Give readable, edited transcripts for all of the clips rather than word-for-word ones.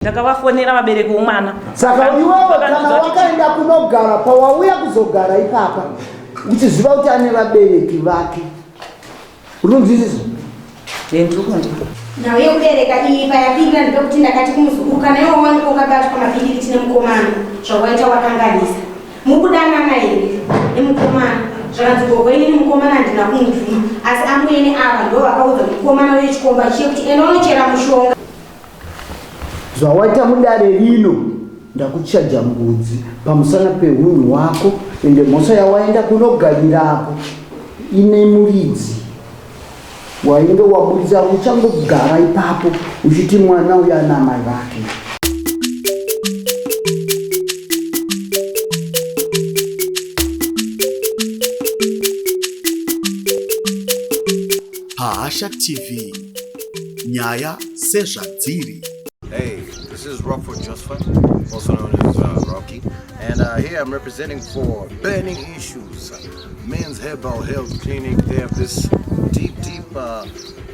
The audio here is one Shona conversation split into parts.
Ndakavafonera vabereki vomwana. Saka iwewe kana wakaenda kunogara pawauya kuzogara ipapa uchiziva kuti ane vabereki vake unonzwisisa ndikundi nawe ubereka iyi payapinda ndikuti ndakati kumuzukuru kana iwe wanika ukabatwa mapiriri tine mukomana zvawaita wakanganisa mukudana naye nemukomana zvakanzi gogo ini mukomana handina kumubvuma asi amuyene ava ndo vakaudza mukomana wechikomba chiye kuti ena unochera mushonga zvawaita mudare rino ndakuchaja mbudzi pamusana pehunhu hwako ende mhosva yawaenda kunogarirapo ine muridzi wainge wabudisa uchangogara ipapo uchiti mwana uya ana mai vake. Hashak TV, Nyaya Sezhadziri. Hey, this is Rockford Joseph, also known as Rocky, and here I'm representing for Burning Issues, Men's Herbal Health Clinic. They have this deep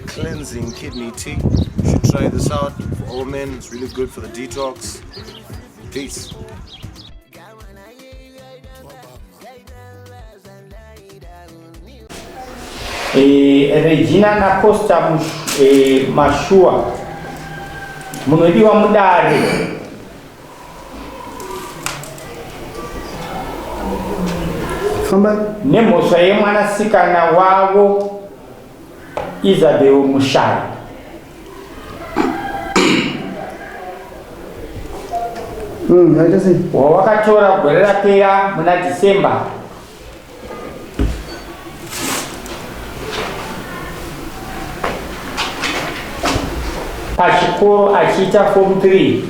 cleansing kidney tea. You should try this out for all men. It's really good for the detox. Peace. Regina na Costa Mashua munodiwa mudare nemhosva yemwanasikana wavo Isabel Mushai. Wawakatora gore rapera muna December. Pachikoro achiita form 3.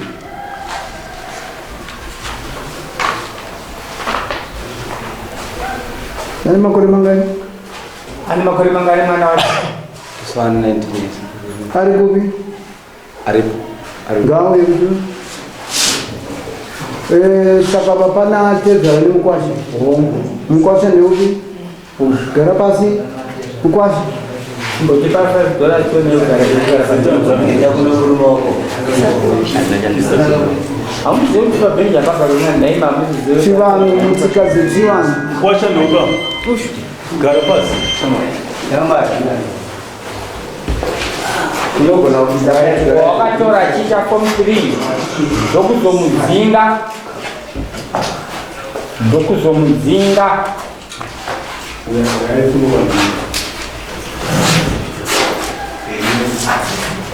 Ani makore mangani? Ani makore mangani mwana wacho? 190 years. Ari kupi? Ari gawo yedu. Saka papana tezara ni mkwashe. Mkwashe ni upi? Gara pasi mkwashe. Mbote pasa dola chone gara Chivanu mutikazi chivanu kwasha ndoga gara pasi wakatora achiita form 3 ndokuzomudzinga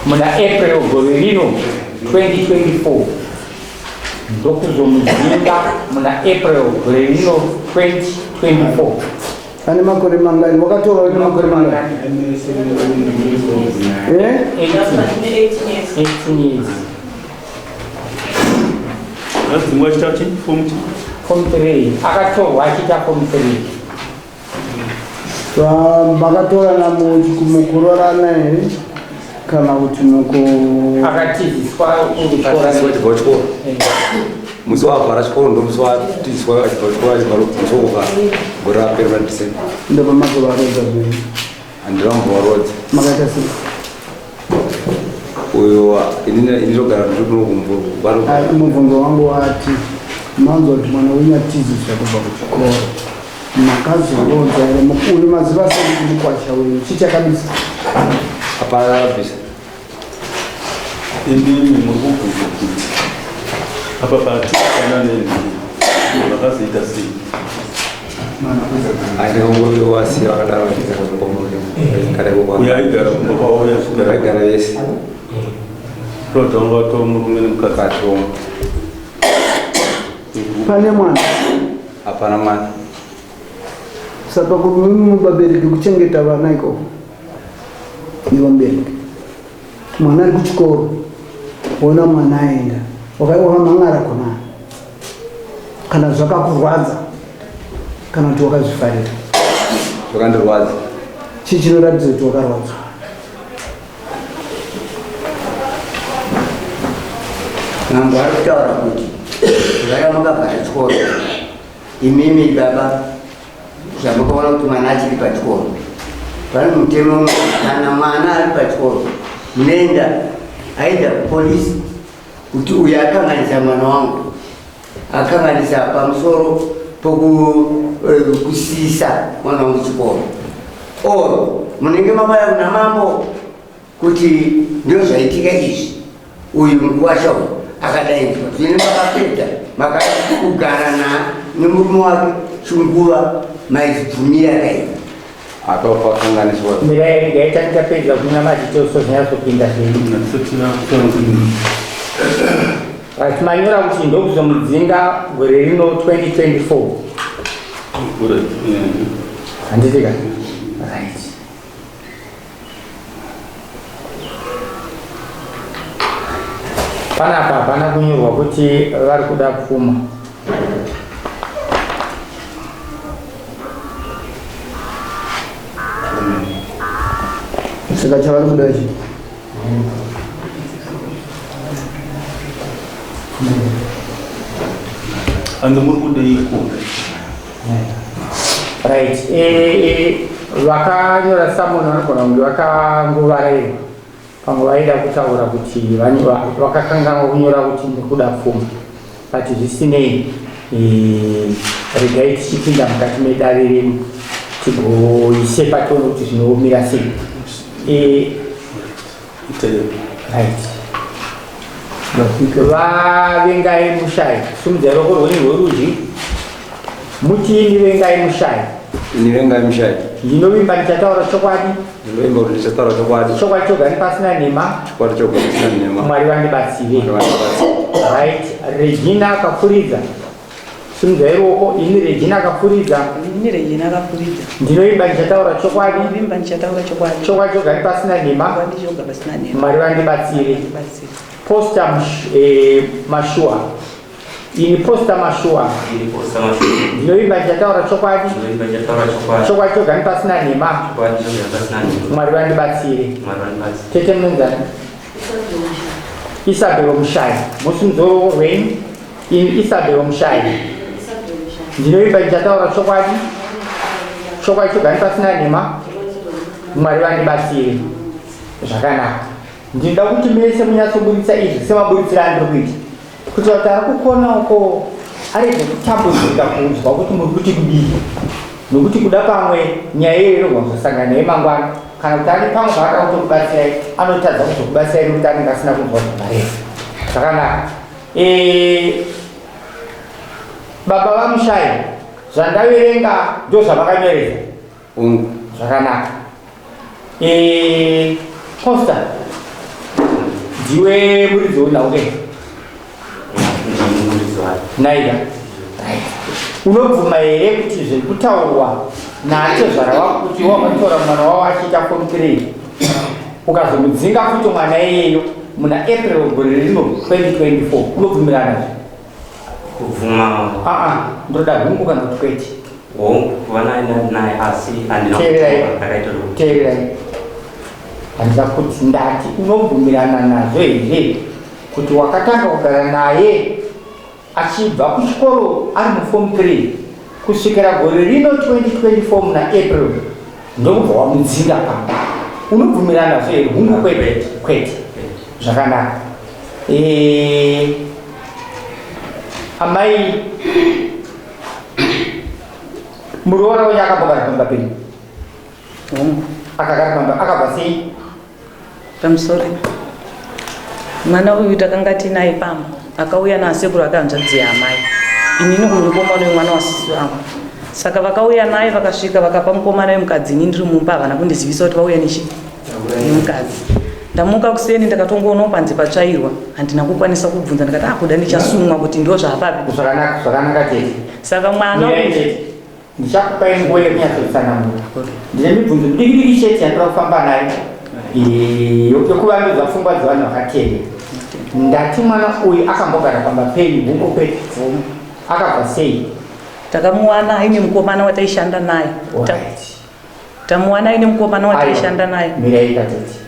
muna April gore rino 2024 ndokuzomudzinga muna April gore rino 2024. Ani makore mangani wakatora wena makore mangani? 18 years. That's much touching Form 3 akatorwa achiita form 3. Makatora na mukurorana here kana kuti akatiziswa chikoro musi wavhara chikoro ndomusi watiziswa chikoro musi wokuvhara gore rapera December. ndopamakovarodza zviri handirambovarodza makaita sei uyo inirogara ndinokumvura mubvunzo wangu wati manzwa kuti mwana unyatiziswa kubva kuchikoro makazorodza here uyu maziva sei kuti mukwasha wenyu chichakabisa hapana kabisa inini murikubvunza kuti apa patikana vakazoita sei aindiongoriwasiya vakadaro uyo aigara kumba vaigara vese rodhanga watova murume nemukadzi omwe pane mwana hapana mwana. saka kuti mubabereki kuchengeta vana ikoko iwe mbereki mwana ari kuchikoro ona mwana aenda wakamang'ara konani kana zvakakurwadza kana kuti wakazvifarira Zvakandirwadza. chii chinoratidza kuti wakarwadzwa? Nambo ari kutaura kuti zvaya makabvara chikoro imimi baba zvamukaona kuti mwana achiri pachikoro pane mutemo kana mwana ari pachikoro munoenda aida polisi kuti uyu akanganisa mwana wangu, akanganisa pamusoro pokusisa mwana wangu chikoro. Oro munenge mabaya kuna mambo kuti ndio zvaitika izvi, uyu mukuwasha uyu akadainzwa zvine makapedza makakugara nemurume wake chunguva maizibvumira kaii akapakanganiswa mirayiri gaita ndapedza kuna madhitoso zvinyatsopinda zvedu manyora kuti ndokuzomudzinga gore rino 2024 handitika right. Panapa hapana kunyorwa kuti vari kuda pfuma. Saka chavari kuda chi? Right. Vakanyora samoni vanogona kunge vakanguvarairwa pamwe vaida kutaura kuti vakakanganwa kunyora kuti ndikuda pfuma, but zvisinei regai tichipinda mukati medare renu tigoise patono kuti zvinoomira sei. Right. Vavengai mushai, simudzai ruoko rwenyu rworudyi mutini vengai mushai. Nivengai mushai. Ndinovimba ndichataura chokwadi. Ndinovimba kuti ndichataura chokwadi. Chokwadi chogari pasina nhema. Chokwadi chogari pasina nhema. Mwari vandibatsire. Right. Regina akafuridza. Simudzai ruoko. Ini Regina akafuridza. Ini Regina akafuridza. Ndinovimba ndichataura chokwadi. Ndinovimba ndichataura chokwadi. Chokwadi chogari pasina nhema. Chokwadi chogari pasina nhema. Mwari vandibatsire. Posta Mashua. Ini posta Mashua. Ndinovimba ndichataura chokwadi. Chokwadi chogari pasina nhema. Mwari vandibatsire. Tete munenzani. Isabel Mushai. Musimuzoro rwenyu. Ini Isabel Mushai. Ndinovimba ndichataura chokwadi. Chokwadi chogari pasina nhema. Mwari vandibatsire. Zvakanaka. Ndinoda kuti mese munyatsoburitsa izvi semaburitsiro andiri kuita, kuti kuti ari kukona uko arege kutambudzika kunzwa kuti muri kuti kudii, nokuti kuda pamwe nyaya iyo inogona kuzosangana naye mangwana, kana kuti ari pamwe paanoda kutokubatsirai anotadza kuzokubatsirai nokuti anenge asina kunzwa zvakareba. Zvakanaka. Baba vamushai, zvandaverenga ndo zvavakanyoresa. Zvakanaka. Posta ndiwe muridzi weunauke naida. Unobvuma here kuti zviri kutaurwa nacho zvarava kuti wakatora mwana wavo achiita komukirei ukazomudzinga futi mwana iyeyo muna April gore rino 2024 unobvumirana zve? Kuvuma ndoda hungu kana kuti kwete kuva naye asi teererai handida kuti ndati unobvumirana nazvo here kuti wakatanga kugara naye achibva kuchikoro ari muform 3 kusvikira gore rino 2024 muna April ndokubva wamudzinga pamba, unobvumirana nazvo here? Hungu kwete. Zvakanaka. Amai muroora wenyu akambogara pamba penyu? Akagara pamba akabva sei? Pamusoro mwana uyu takanga tinaye pamba akauya nasekuru akanzvadzi amai, inini uri mukomana wemwana wasisi wangu, saka vakauya naye vakasvika vakapa mukomana wemukadzi, ini ndiri mumba havana kundizivisa kuti vauya nemukadzi. Ndamuka kuseni ndakatongoonawo panze patsvairwa, handina kukwanisa kubvunza, ndikati kuda ndichasumwa kuti ndo zvaapapi. Zvakanaka tete. Saka mwana ndichakupai nguva yekunyatsoitsanangura. Ndine mibvunzo midiki chete yandira kufamba nayo yokuvandudza pfungwa dzevanhu vakatevera. Ndati mwana uyu akambogara pamba penyu huko kwete, akabva sei? Takamuwana aine mukomana wataishanda naye. Tamuwana aine mukomana wataishanda naye. Miraika tete.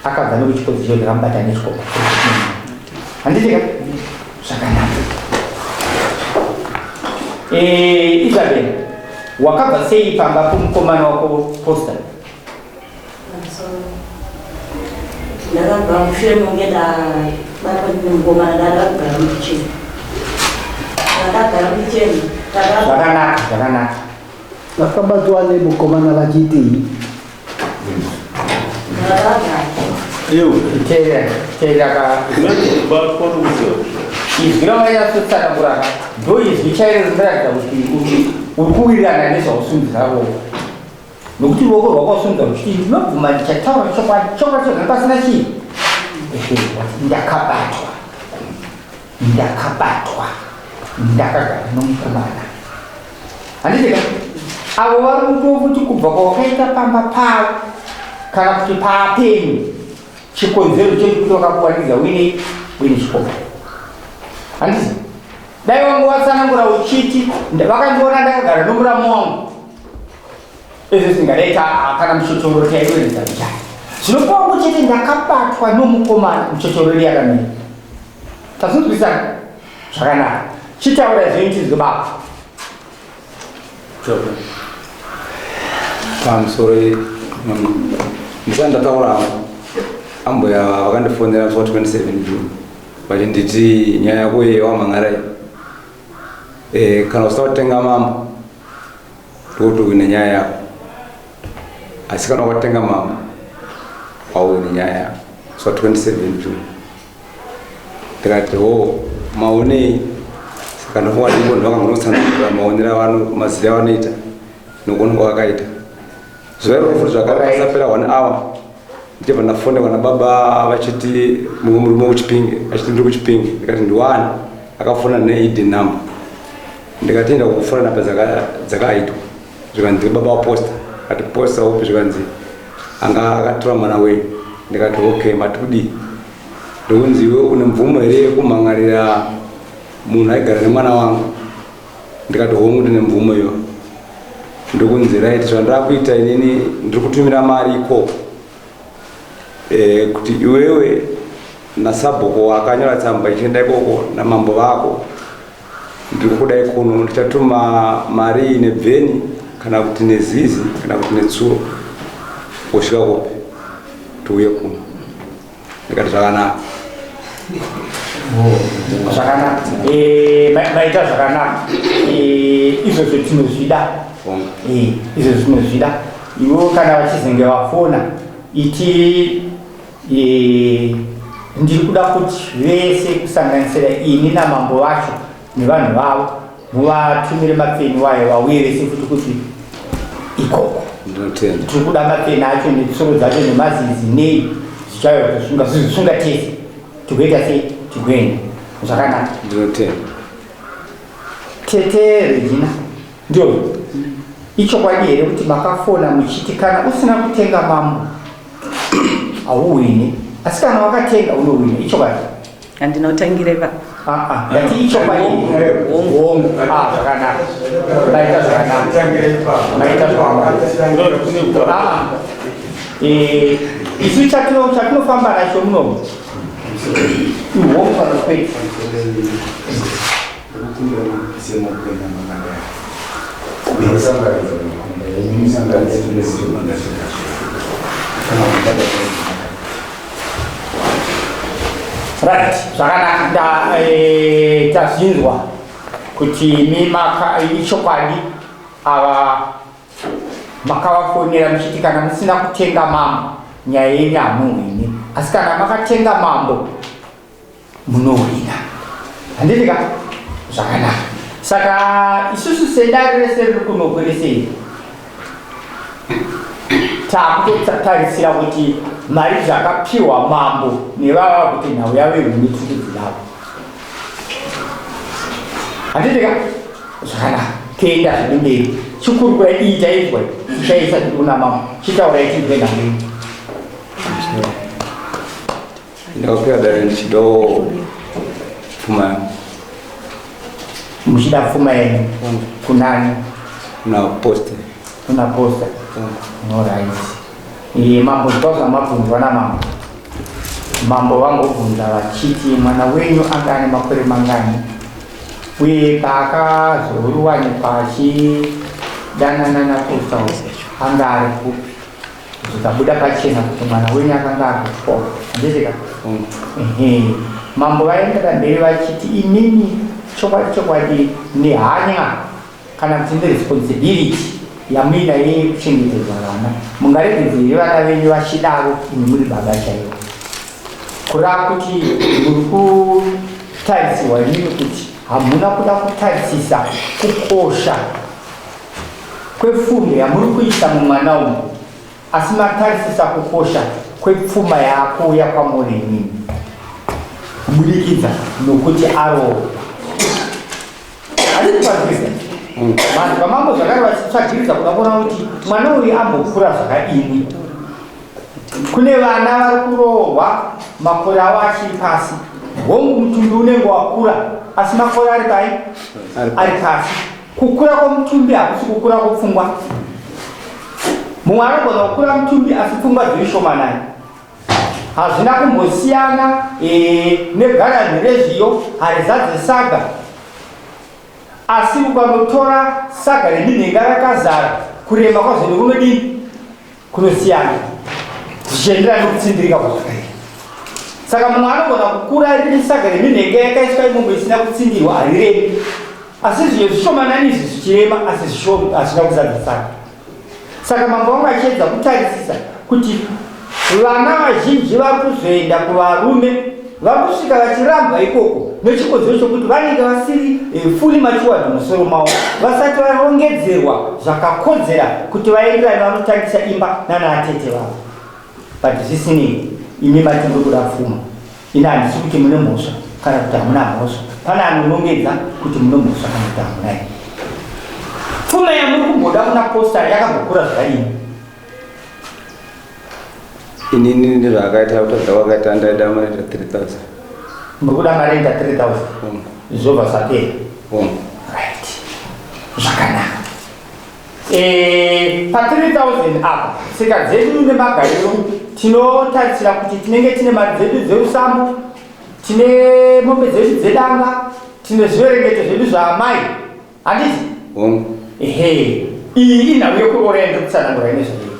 Akabva nokuchikodzi cho ndakamubata nechikoro. Handitika? Zvakanaka. Isabel, wakabva sei pamba pomukomana wako Posta? Ndakabva mushure monge baba ngoma dala kugarukichini ndakagarukichini zvakanaka vakabatwa nemukomana vachiti izwi ravayatsotsanangurana ndo izwi chairo rinoratidza kuti uri kuwirirana nezvausundziravo nokuti ruoko rwakausundza ruchiti ndinobvuma ndichataura chokwadi chokwadi pasina chii ndakabatwa ndakagara nomukomana handiti avo vari kutokuti kubva kwawakaita pamba pavo kana kuti paapenyu chikonzero chekuti wakakuwanikidza uine chikoma handiti dai wangu watsanangura uchiti vakandiona ndakagara nomuramo wangu izvi zingadaita kana muchochororo taidoredza kuchai zvinokuwa kuchiti ndakabatwa nomukomana muchochororo yakamira tasinzwisana zvakanaka chitaura zvoitizwe baba pamusoro ndisandataura ambuya vakandifonera zuva 27 June vachinditi nyaya yako yewamhangarai kana usina kutenga mambo ndokutowine nyaya yako asi kana ukatenga mambo auwine nyaya yako zuva 27 June ndikati maonei saka ndofunga ndipo ndovakangotsanangura maonera vanhu maziri avanoita nokuona kwavakaita zuva iroro futi zvakapera 1 hour ndibva ndafonderwa nababa vachiti murume kuchipinge achiti ndiri kuchipinge ndikati ndiwani akafona neid number ndikati enda kufona namba dzakaitwa zvikanzi ndiri baba waposta ati posta upi zvikanzi anga akatora mwana wenyu ndikati okay matudi ndokunzi iwe une mvumo here yekumhangarira munhu aigara nemwana wangu ndikati hongu ndine mvumo iyo ndokunzi right zvandira kuita inini ndiri kutumira mari ikoko kuti iwewe nasabhoko akanyora tsamba ichienda ikoko namambo vako ndiri kudai kuno ndichatuma mari nebveni kana kuti nezizi kana kuti netsuro kusvika kupi tiuye kuno ndikati zvakanaka maita zvakanaka izvozvo tinozvida izvozvo tinozvida ivo kana vachizenge vafona iti ndiri kuda kuti vese kusanganisira ini namambo vacho nevanhu vavo muvatumire mapeni wayo vauye vese futi kuti ikoko tiri kuda mapeni acho netsoro dzacho nemazizi nei zvichayo zvizosunga tese tigoita sei tigoenda zvakanaka tete Regina ndio ichokwadi here kuti makafona muchiti kana usina kutenga mambo auwine asi kana wakatenga unowina ichokwadi handinotangireva ndati ichokwadi hongu zvakanaka maita zvakanaka isu chatinofamba nacho munomu ihongu panokweti right zvakanaka tazinzwa kuti ichokwadi ava makavafonera muchiti kana musina kutenga mambo nyaya yenyu hamuwini asi kana makatenga mambo munowina handitika zvakanaka saka isusu sedare rese riri kunogweresei takutotarisira kuti mari zvakapiwa mambo nevava kuti nhau yavo ihuni tukudziravo handitika zvakanaka toenda zvirimberi chikuru kwaidiita izwa tichaisa tikuna mambo chitaurai tigoenda mberi ndakapera dare ndichidawo pfuma yangu muchida pfuma yenyu kunani kuna posta alright mambo ndikauza mabvunzwa mambo vangobvunza vachiti mwana wenyu anga ane makore mangani uye paakazoruwanikwa achidanana naposta anga ari kupi zvikabuda pachena kuti mwana wenyu akanga ari ku12 handizika mambo vaendera mberi vachiti inini chokwadi nehanya kana kuti responsibility yamuina yekuchengetedza vana mungaregedzere vana venyu vachidaro imi muri baba chaivo kurava kuti muri kutarisirwa inini kuti hamuna kuda kutarisisa kukosha kwefundo yamuri kuisa mumwana umu asi matarisisa kukosha kwepfuma yako yakwamuri inini kubudikidza nokuti arohwa azikupazisa vanhu vamambo zvakare vachitsvagiriza kuda kuona kuti mwana uyu ambokura zvakadini. Kune vana vari kurohwa makore avo achiri pasi, hongu mutumbi unenge wakura asi makore ari pai ari pasi. Kukura kwomutumbi hakusi kukura kwopfungwa. Mumwe anogona kukura mutumbi asi pfungwa dziri shomanai. Hazvina kumbosiyana negaranhi rezviyo harizadze saga, asi ukanotora saga reminhenga rakazara kurema kwazvo nekunodini kunosiyana zvichienderana nokutsindirika kwazvakaita. Saka mumwe anogona kukura riri saga reminhenga yakaiswa imomo isina kutsindirwa hariremi, asi zviyo zvishomanani izvi zvichirema asi hazvina kuzadza saga. Saka mambo vangu achiedza kutarisisa kuti vana vazhinji vari kuzoenda kuvarume vari kusvika vachirambwa ikoko nechikodzero chokuti vanenge vasiri fully matured musoro mavo, vasati varongedzerwa zvakakodzera kuti vaenderane vanotangisa imba nanaatete vavo. But zvisinei, imi matimbo kuda pfuma. Ina handisi kuti mune mhosva kana kuti hamuna mhosva. Pana anonongedza kuti mune mhosva kana kuti hamunai. Pfuma yamuri kumboda kuna posta yakambokura zvakadini? Inini ndizvakaita kutadza wakaita ndaida mari 3000. Murikuda mari 3000 zvobva zvapera. Right. Zvakanaka. Pa 3000 apa seka dzedu nemagariro tinotarisira kuti tinenge tine mari dzedu dzeusambu, tine mombe dzedu dzedanga, tine zviverengeto zvedu zvaamai, handiti? Iyi inhau yekuorenda kutsanangura inezvaii.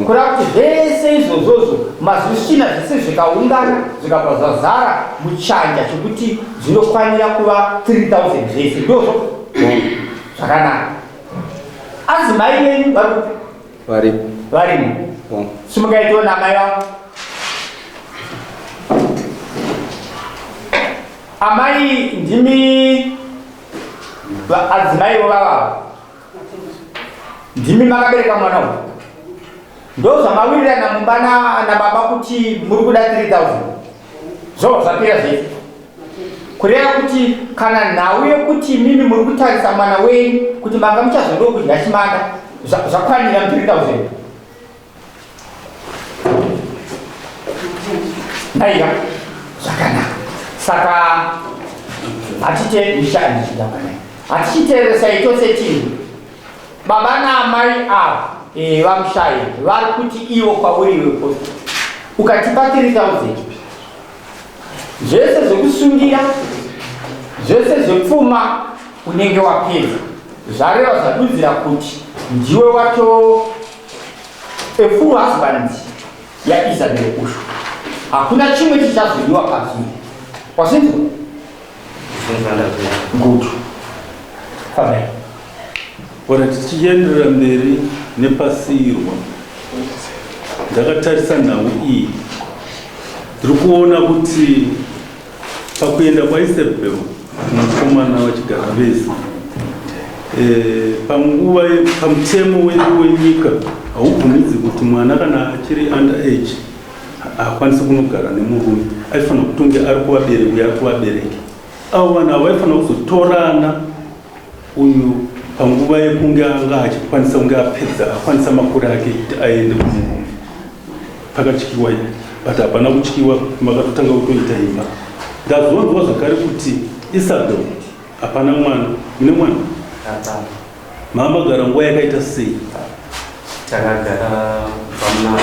Kurava kuti zvese izvozvozvo mazvishina zvese zvikaungana zvikabva zvazara muchanja chokuti zvinokwanira kuva 3000 zvese ndozvo zvakanaka. Adzimai venyu varimo simungaitiwo namai vavo. Amai ndimi adzimaivo vavavo, ndimi makabereka mwana uyu. Ndo zvamawirirana mumba nababa kuti muri kuda 3000 zvobva zvapera zvese. Kureva kuti kana nhau yekuti mimi muri kutarisa mwana wenyu kuti manga muchazondowo kudya chimanda zvakwanira 3000. Aiya zvakanaka. Saka hatiteeresa zvichidakanai, hatichiteeresai tose tiri baba naamai ava vamushayi vari kuti ivo kwauriwe posta ukatipa 3000 zvese zvekusungira zvese zvepfuma unenge wapedza. Zvareva zvadudzira kuti ndiwe wato a full husband yaIsabel Usho. Hakuna chimwe chichazodiwa pazviri. Wasinzwa? Good. Fabel. Ora tichienderera mberi nepasirwa, ndakatarisa nhau iyi ndiri kuona kuti pakuenda kwaIsabel mukomana wachigara vese panguva pamutemo wedu wenyika haubvumidzi kuti mwana kana achiri underage akwanise kunogara nemurume, aifanira kutonge ari kuvabereki. Avo vanhu avo vaifanira kuzotorana uyu panguva yekunge anga achikwanisa kunge apedza akwanisa makore ake kuti aende kumurume pakatyiwa ii, but hapana kutyiwa, makatotanga kutoita imba. Ndazonzwa zvakare kuti Isabel hapana mwana. Mune mwana? Mama gara nguva yakaita sei? Takagara pamuna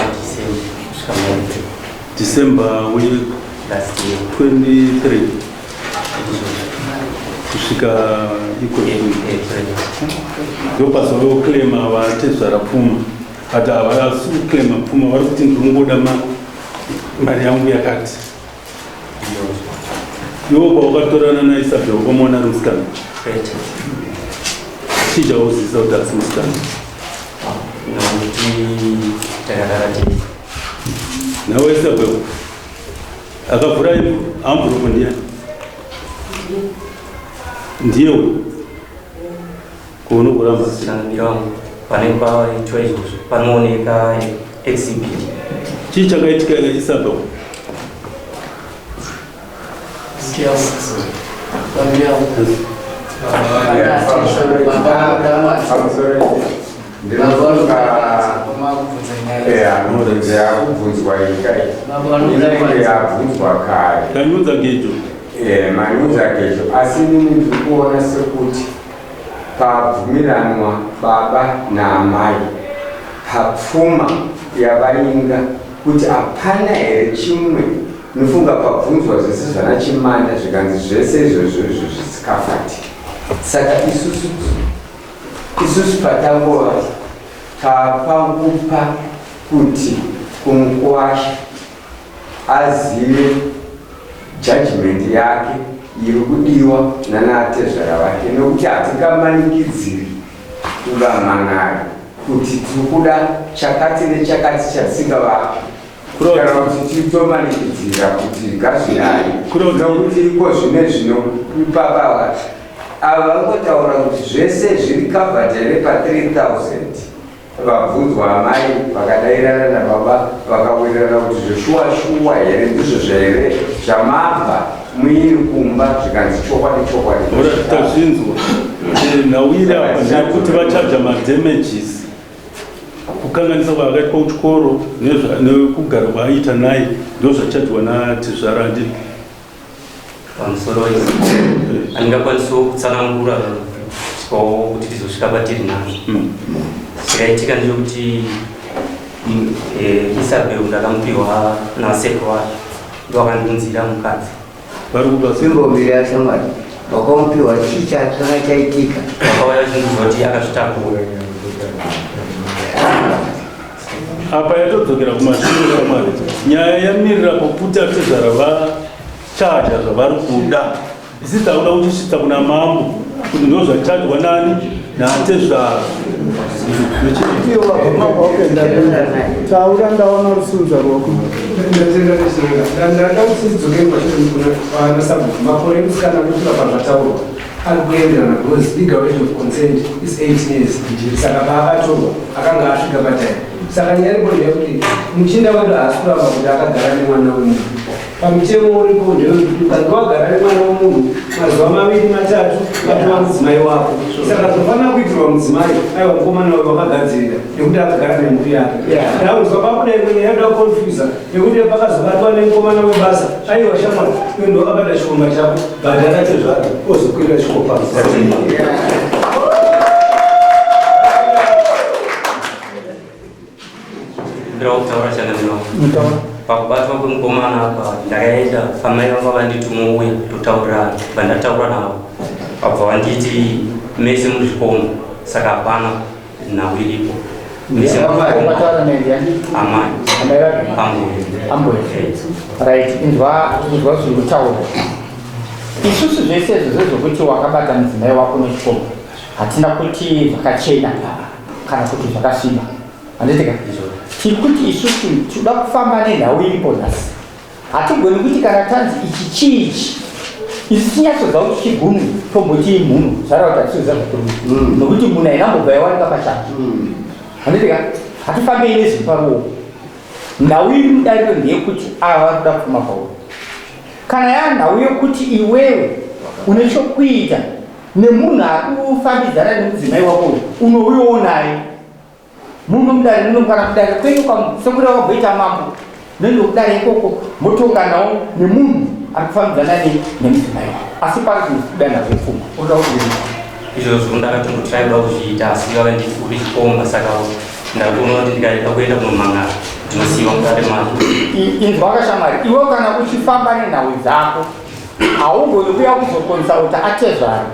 December we last year 23 kusvika iko ndopazova claima vatezvara pfuma, but havasi kuclaima pfuma, vari kuti ndiri kungoda mari yangu yakati. Iwo wakatorana na Isabel ukamona musikana. Chija uzisa utasi musikana. Nawe Isabel akavhura amburuko ndiyewe kuno kuramba mirango pane paitwa izvozvo panooneka exhibit. Chii chakaitika Isabel? Kanyudza gejo. Manyudza gejo. Asi nini ndikuona sekuti pabvumiranwa baba naamai papfuma yavainga kuti hapana here chimwe nofunga pabvunzwa zvese zvana chimanda zvikanzi zvese izvozvo zvisikafati. Saka isusu patangova tapangupa kuti kumukwasha azive judgment yake iri kudiwa nanaatezvara vake, nokuti hatingamanikidziri kuvamanari kuti tiri kuda chakati nechakati chatisingavapa kana kuti titomanikidzira kuti ngazvinai, nokuti iko zvine zvinopapa ava vangotaura kuti zvese zviri covered here pa3000. Vabvunzwa amai vakadairana nababa vakawirirana kuti zveshuwa here ndizvo here zvamabva muiri kumba zvikanzi chokwadi. Tazvinzwa nawira apa ndekuti vachaja madamages kukanganisa kwakaitwa kuchikoro nekugara kwaaita naye ndo zvachajwa natezvara ndii pamusoro andingakwanisawo kutsanangura kuti tizosvika patiri nazo. Chakaitika ndechekuti Isabel ndakamupiwa nasekuru wake ndovakandinzira mukadzi. Imbombiri yashamwari wakamupiwa chii chakanga chaitika? Vakauya vachindiudza kuti akazvitakura. Apa yatodzokera kumashure shamwari. Nyaya yamirira pokuti atezvara vachaja zvavari kuda. Isi takuda kuchisvitsa kuna mambo kuti ndo zvachajwa nani naatezvara. Taura ndaona rusunza rwako. Ndanda kudzokera kuna sabhuku makore musikana kutura pazvataurwa ari kuenderana because legal age of consent is 8 years. Saka paakatorwa akanga asvika patime. Saka nyaya iripo ndeyekuti muchinda wedu haasi kuramba kuti akagara nemwana wemunhu. Pamutemo uripo ndeyekuti ukange wagara nemwana wemunhu mazuva 2-3 watova mudzimai wako. Saka zvofanira kuitirwa mudzimai aiwa mukomana wake wakagadzirira nekuti akagara nemhuri yake. Ndaunzwa pakuda imwe yaida kukonfyuza nekuti pakazobatwa nemukomana webasa aiwa shamwari iwe ndo wakabata chikomba chako bhadhara chezvaro ozokwirira chikopa. Ndiraukutaura chanandino pakubatwa kwemukomana apa ndakaenda pamai vanga vanditi mouya totaurirana vandataura navo vabva vanditi mese muzvikomo saka hapana nhau iripo inzwa zviri kutaura isusu zvese izvozvo zvokuti wakabata mudzimai wako nechikomo hatina kuti zvakachena kana kuti zvakasviba handitika tiri kuti isusu tinoda kufamba nenhau iripo nhasi. Hatigoni kuti kana tanzi ichi chiichi isi tinyatsodza kuti chigumi tomboti munhu zvarakuti hatizoziva zvatori nokuti munhu ainambobva yawanika pachake handitika hatifambei nezvinhu paruoko. Nhau iri mudariro ndeyekuti ava vari kuda kufuma pauri. Kana yanhau yokuti iwewe une chokuita nemunhu ari kufambidzana nemudzimai wako unouyawo naye munhu mudare munokwana kudare kwenyu sekuri wakabhoita mambo nendo kudare ikoko motonganawo nemunhu ari kufambidzana nemudzimai wako asi pari kuda nazvo pfuma unoda kudini izvozvo ndakatongotraida kuzviita asi vava ndiri chikomba saka ndakuona kuti ndikaida kuenda kunomangara ndinosiyiwa mukati mazvo. Inzwa kashamwari iwe kana uchifamba nenhau dzako haugoni kuya kuzokonsauta atezvara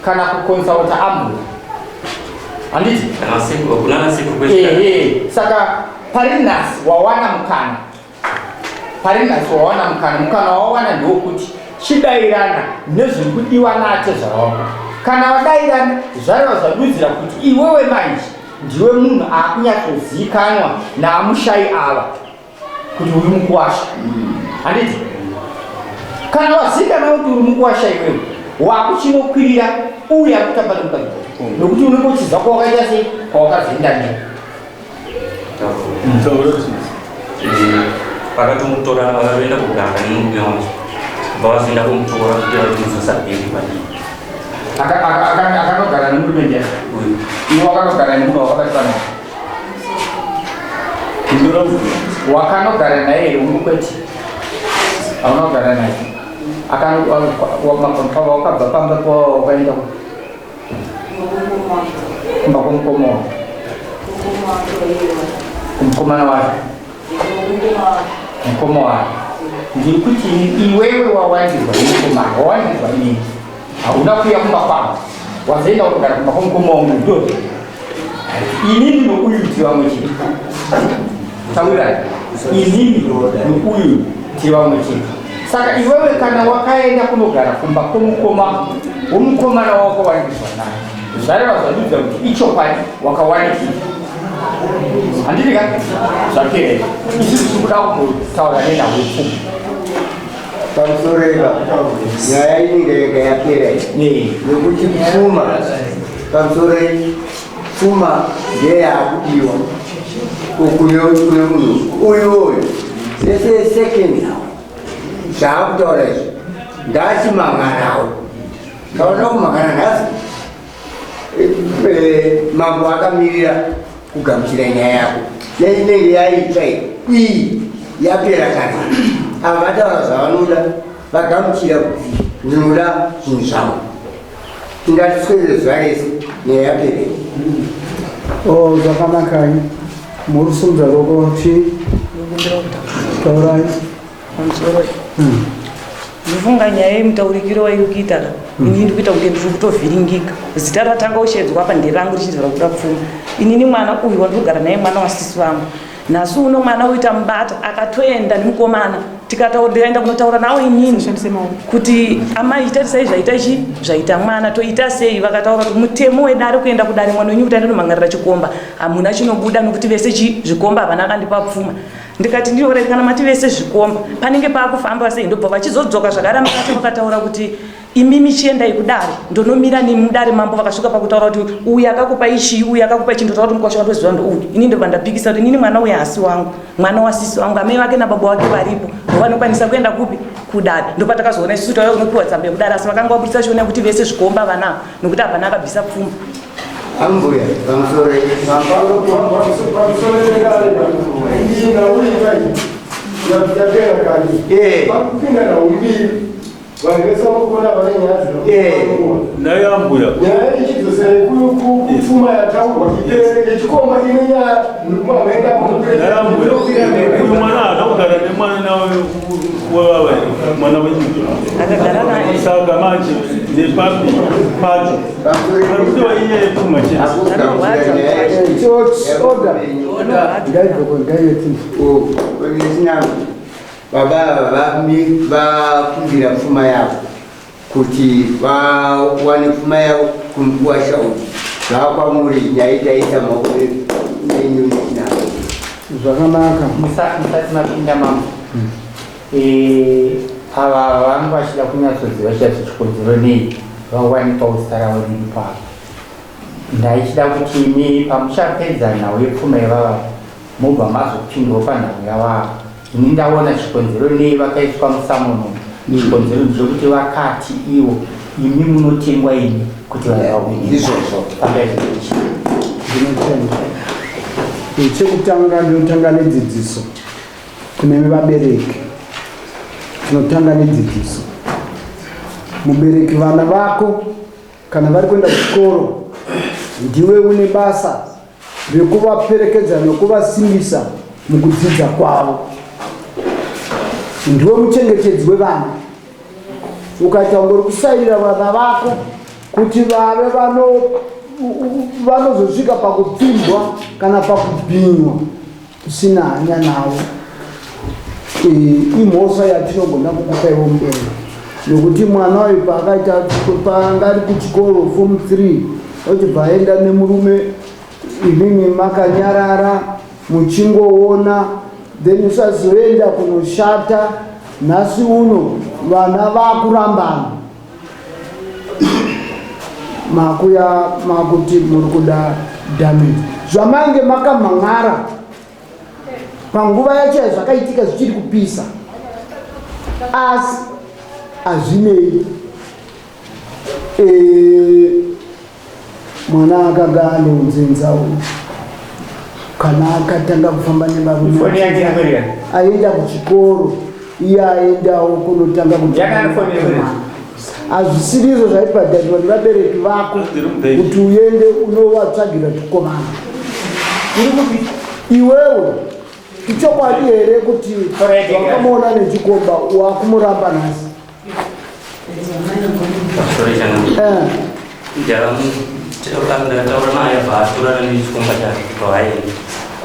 kana kukonsauta ambula handiti saka pari nhasi wawana mukana mukana wawana ndewokuti chidairana nezviri kudiwa nacho zvawako. Kana wadairana zvaiva zvadudzira kuti iwewe manje ndiwe munhu akunyatsozivikanwa naamushai ava kuti uri mukuwasha. Handiti kana wazivikanwa kuti uri mukuwasha iwewe wakuchinokwirira uya kutamba nemukadzi nokuti unenge uchiziva kwawakaita sei kwawakazoenda vakatomutora vakaenda kugara nemurume wacho kubva vazoenda kumutora kuti vatizosabendi padii akanogara nemurume ndiani iwe wakanogara nemunhu wakakatana wakanogara naye here umukweti aunogara naye wakabva pamba wakaenda kumba kwomukoma wako kumukomana wacho mukoma wako ndiri kuti iwewe wawandirwa nemukomana wawandirwa inini hauna kuya kumba kwako wazoenda kugara kumba kwomukoma wangu ndo inini nouyu tiri vamwe chete taurani inini nouyu tiri vamwe chete saka iwewe kana wakaenda kunogara kumba kwomukoma womukomana wako wandirwa naye zvareva zvadudzira kuti ichokwadi wakawanikira handiti ka zvapera isi zvisikuda kumutaura nenhau yepfuma pamusorera nyaya inenge yega yapera nekuti pfuma pamusoro pfuma ndeyakudiwa kune munhu uyoyo sese second zvaakutaura izvo ndachimanganawo ndaona kumangana nhasi mambo akamirira kugamuchira nyaya yako yainenge yaitsva iyi yapera kana ava vataura zvavanoda vagamuchira kuti ndinoda zvinhu zvavo tingatiswedze zuva rese nyaya yapere zvakanaka muri kusumudza roko chii taurai pamusoro ndifunga nyaya yemutaurikiro wairi kuita inini ndiri kuita kunge ndiri kutovhiringika zita ratanga ushedzwa apa nderangu richizvara kuda pfuma inini mwana uyu wandiri kugara naye mwana wasisi vangu nhasi uno mwana uita mubata akatoenda nemukomana tikataenda kunotaura nawo inini kuti amai ita sei zvaita chi zvaita mwana toita sei vakataura kuti mutemo wedare kuenda kudare mwana wenyu kuti aende nomhangarira chikomba hamuna chinobuda nokuti vese chi zvikomba havana akandipa pfuma ndikati ndioreti kana mati vese zvikomba panenge paakufamba sei ndobva vachizodzoka zvakare makati vakataura kuti imi michiendai kudare ndonomira nemudare mambo vakasvika pakutaura kuti uyu akakupa ichi uyu akakupa ichi ndotaura kuti mukwasha watoziva ndouyu ini ndobva ndapikisa kuti inini mwana uyu hasi wangu mwana wasisi wangu amai vake nababa vake varipo vanokwanisa kuenda kupi kudare ndopatakazoona isusu tauya kunopiwa tsamba yekudare asi vakanga vabudisa chiona kuti vese zvikomba vanavo nokuti hapana akabvisa pfuma ambuya pamusore naye ambuya nyaya ichizosere kupfuma yataurwa yechikomba inenyaya naye ambuya uyu mwana akagara nemwana wavava mwana wenyuka saka manje nepapi pacho arikudiwa inyaya yepfuma baba vakumbira pfuma yavo kuti vawane pfuma yavo kumukuwasha uyu zvaakwamuri nyaya itaita maure nenyu netinavo zvakanaka musati mapinda mambo ava vanhu vachida kunyatsoziva chacho chikonzero nei vawanikwawo zita ravo riri pavo ndaichida kuti imi pamuchapedza nhau yepfuma yevava mobva mazopindwa panhau yavavo ini ndaona chikonzero nei vakaiswa musamono chikonzero ndechekuti vakati ivo imi munotengwa ini kuti izvozvo chekutanga ndinotanga nedzidziso kunemi vabereki tinotanga nedzidziso mubereki vana vako kana vari kuenda kuchikoro ndiwe une basa rekuvaperekedza nekuvasimbisa mukudzidza kwavo ndiwe muchengetedzi wevana ukaita ungori kusairira vana vako kuti vave vanozosvika pakupfindwa kana pakubhinywa usina hanya navo imhosva yatinogona kukupaiwo mubereki nokuti mwana wayo paangari kuchikoro form 3 ochibva aenda nemurume imimi makanyarara muchingoona then usazoenda kunoshata. Nhasi uno vana vakurambana makuya makuti muri kuda damage zvamange makamhan'ara panguva yacho yazvakaitika zvichiri kupisa, asi hazvinei. Mwana akanga ane unzenza uyu kana akatanga kufamba nevarume aenda kuchikoro, iye aendawo kunotanga hazvisiri izvo zvaibhadharirwa nevabereki vako kuti uende unovatsvagira tukomana. Iwewe ichokwadi here kuti wakamuona nechikomba wakumuramba nhasi?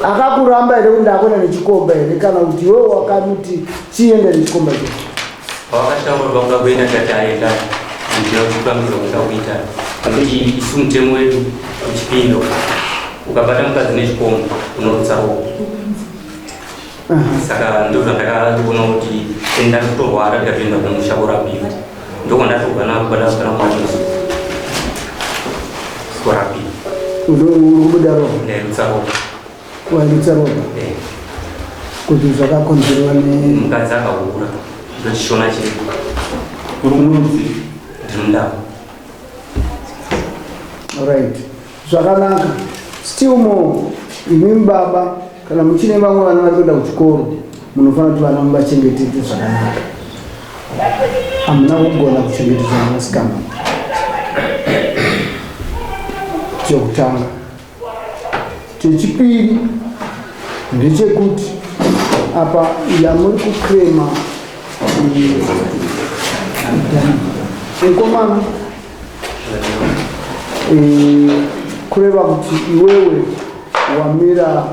Akakuramba here kuti ndakona nechikomba here kana kuti iwewe wakamuti chienda nechikomba chako? Wakataurwa kuda kuenda tati aenda ndira kutambudzwa kuda kuita kuti isu mutemo wedu wechipindu ukabata mukadzi nechikomba unorutsa roho. Saka ndozvandakaona kuti ndakutorwara ndikatoenda kumusha korapiwa ndokwandatoga nakubada kana mwacho korapiwa urubuda roho ndarutsa roho warutsa roho kuti zvakakonzerwa mukadzi akahura ndochishona chiri kurumudzi ndimundau. Alright, zvakanaka. Still more imimi baba kana muchine vamwe vana vari kuenda kuchikoro munofanira kuti vana muvachengetedze zvakanaka. Hamuna kugona kuchengetedza mwanasikana. Chekutanga. Chechipiri ndechekuti apa yamuri kukrema mukomana kureva kuti iwewe wamira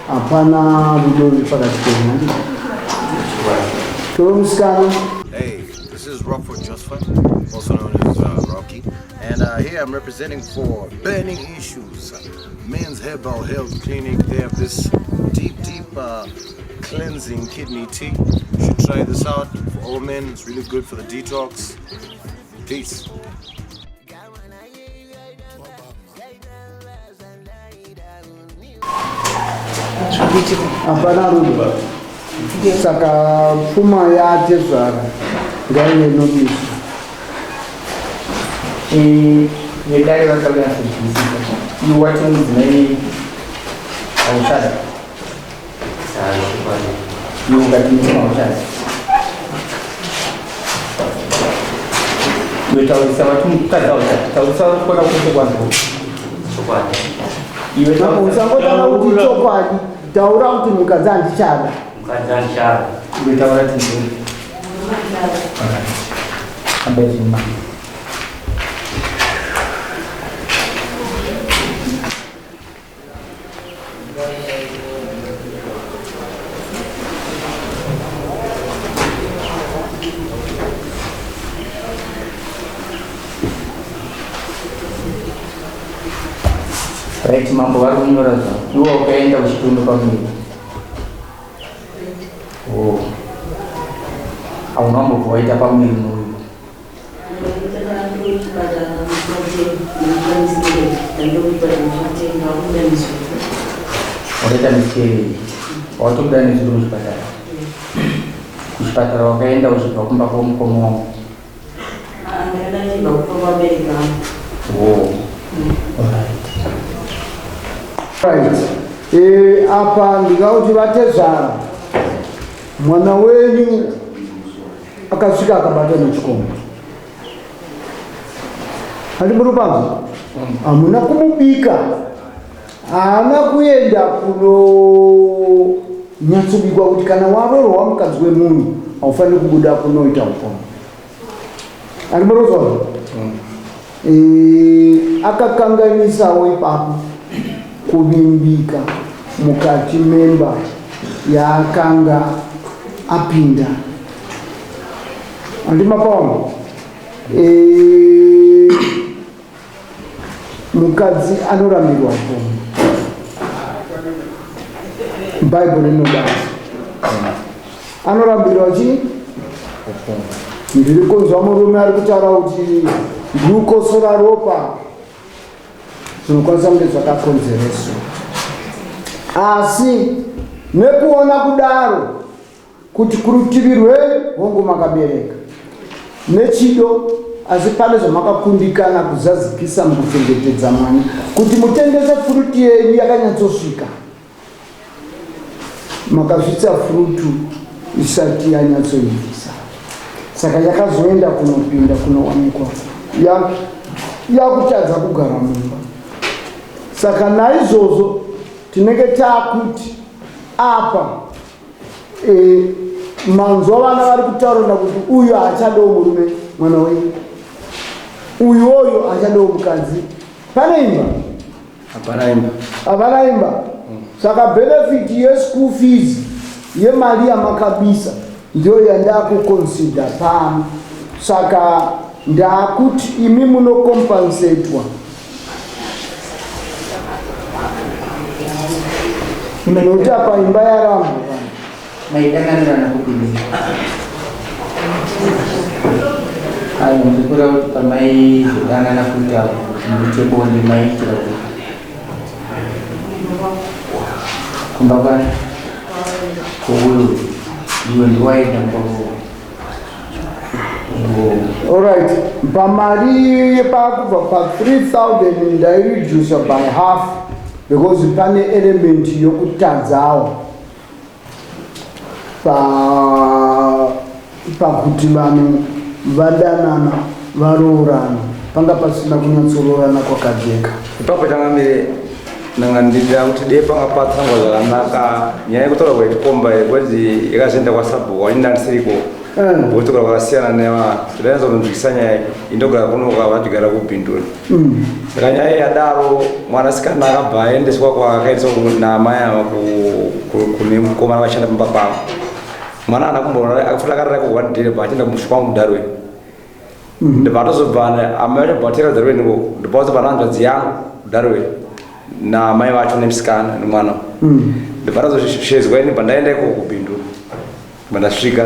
hapana rudo ruri pakati penyu. Toro musikana. Hey, this is Rockford Joseph, also known as Rocky, and here I'm representing for Burning Issues, Men's Herbal Health Clinic. They have this deep cleansing kidney tea. You should try this out for all men. It's really good for the detox. Peace. Hapana rudo. Saka pfuma yatezvara ngaive nomisi. Yedari vakauya sezvisika iwe watonzi haushada iwe ungatinzima haushada iwe taurisa vatumukadzi haushada taurisa varikona kuti chokwadi iwe usangotanga kuti chokwadi taura kuti mukadzi handichada iwe taura tinzima ambezima. Right, mambo vari kunyora zva iwe ukaenda uchitundo pamwiri hauna mbobva waita pamwiri muyu wakaita miskereri watobuda nezviro muchipatara kuchipatara wakaenda uchibva kumba kwomukoma wangu Right. Apa ndikauti vatezvara mwana wenyu akasvika akabata nechikomba. Handimuri panzwa? Hamuna kumubika, haana kuenda kunonyatsobikwa kuti kana waroorwa mukadzi wemunhu haufaniri kubuda kunoita ukomba. Handimurozwa? Akakanganisawo ipapo kuvimbika mukati memba yaakanga apinda. andima paona mukadzi anoramirwa pombo Bible inodaro anorambirwa chii ndiri kunzwa murume ari kutaura kuti ndikukosora ropa zvinokwanisa kunge zvakakonzereswa asi nekuona kudaro kuti kurutivi rwehongu makabereka nechido asi pane zvamakakundikana kuzadzikisa mukuchengetedza mwana kuti mutengese furuti yenyu yakanyatsosvika makazvitsa furutu isati yanyatsoibvisa saka yakazoenda kunopinda kunowanikwa yakutadza kugara mumba. Saka naizvozvo tinenge takuti apa manzwa vana vari kutaura kuti uyu hachadewo murume mwana wenyu, uyoyo hachadewo mukadzi. Pane imba? Hapana imba. Saka benefit ye-school fees yemari yamakabisa ndiyo yandakuconsider pano. Saka ndakuti imi munokompensetwa. Nokuti apa imba yaramba maidanganirana kupindira ayo ndikura kuti pamaizodanana kuita mutebondi maitira kumba kwani kouyo iwe ndiwaida alright, pamari pakubva pa 3,000 ndaireduce by half because pane element yokutadzawo pakuti vanhu vadanana varoorana panga pasina kunyatsoroorana kwakajeka. Ipapo changamire nangandirira kuti dei panga patsangwa zvakanaka nyaya yekutaura kwetikomba kwezi yakazoenda kwasabu wainda ndisiriko votoka kwakasiyana neva tidainzononzwikisa nyaya indogara kunoka vatigara kubhindura. Saka nyaya yadaro mwanasikana akabva aendeswa kwakaendeswa namai ava kune mukomana vashanda pamba pavo. Mwana anakumboona akafuna akarara kuhwandire pachienda kumushuka mudarwe ndipatozobva amai vacho bvatira darwe ndiko ndipazobva nanzvadzi yangu darwe namai vacho nemusikana nemwana ndipatozosvezwa ini pandaenda iko kubhindura pandasvika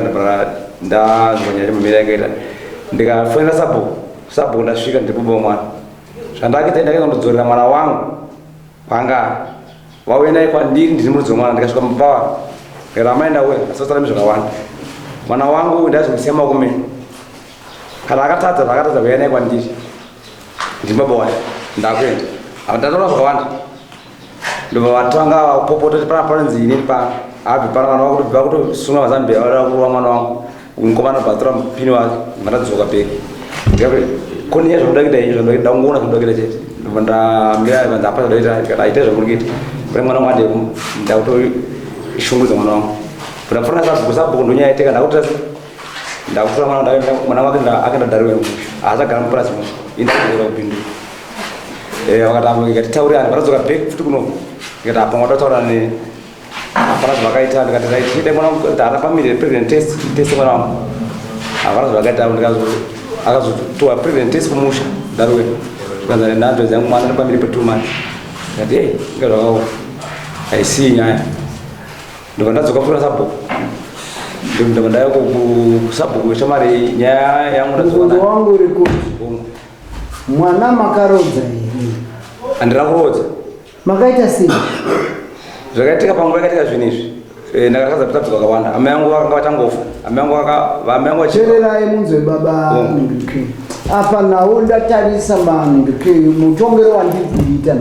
ndanzwa nyaya yemamiri yakaita ndikafonera sabhuku ndasvika ndipobo mwana zvandakaita ndakaenda kundodzorera mwana wangu kwanga wauendai kwandiri ndiri mudzi wemwana ndikasvika mupawa kana amaenda we asasara mizvakawanda mwana wangu ndazomisiya makume kana akatadza kuyanai kwandiri ndimabowa ndakuenda ndataura zvakawanda ndobva vatanga popota panzi inini abvi pana mwana wangu tobva kutosuma vazambia vada kurowa mwana wangu mukomana bvatora mupini wake mandadzoka peri koni ye zvamuda kuita izvo ndakungoona zvamuda kuita chete ndobva ndamira vanzi apa zvamuda aita zvamuri kuita pane mwana wangu ande ndakutoishungudza mwana wangu ndapfuna sabhuku ndonyaya iteka ndakutora mwana wake akaenda darwe haachagara mupurasi indakuzoera kupindura vakati ikatitaurira vandadzoka bek futi kuno ikati apa mwatotaura hapana zvavakaita ndikati ite mwana wangu harapamire president test mwana wangu hapana zvavakaita akazotoa president test kumusha darwe kanza ndanzvadzi yangu mwana nepamiri pe2 months ikati ei inga zvakaoma haisii nyaya ndobva ndadzoka fura sabhuku ndobva ndaya kusabhuku shamari nyaya yangu ndadzoka wangu uri kuti mwana makarodza here? Handina kurodza. Makaita sei? Zvakaitika panguva yakaitika zvinezvi ndakatadza kutadza vakawanda amai yangu vakanga vatangofa amai yangu chererai munzwe baba Ningike apa nawo ndatarisa Ningike mutongero wandibvita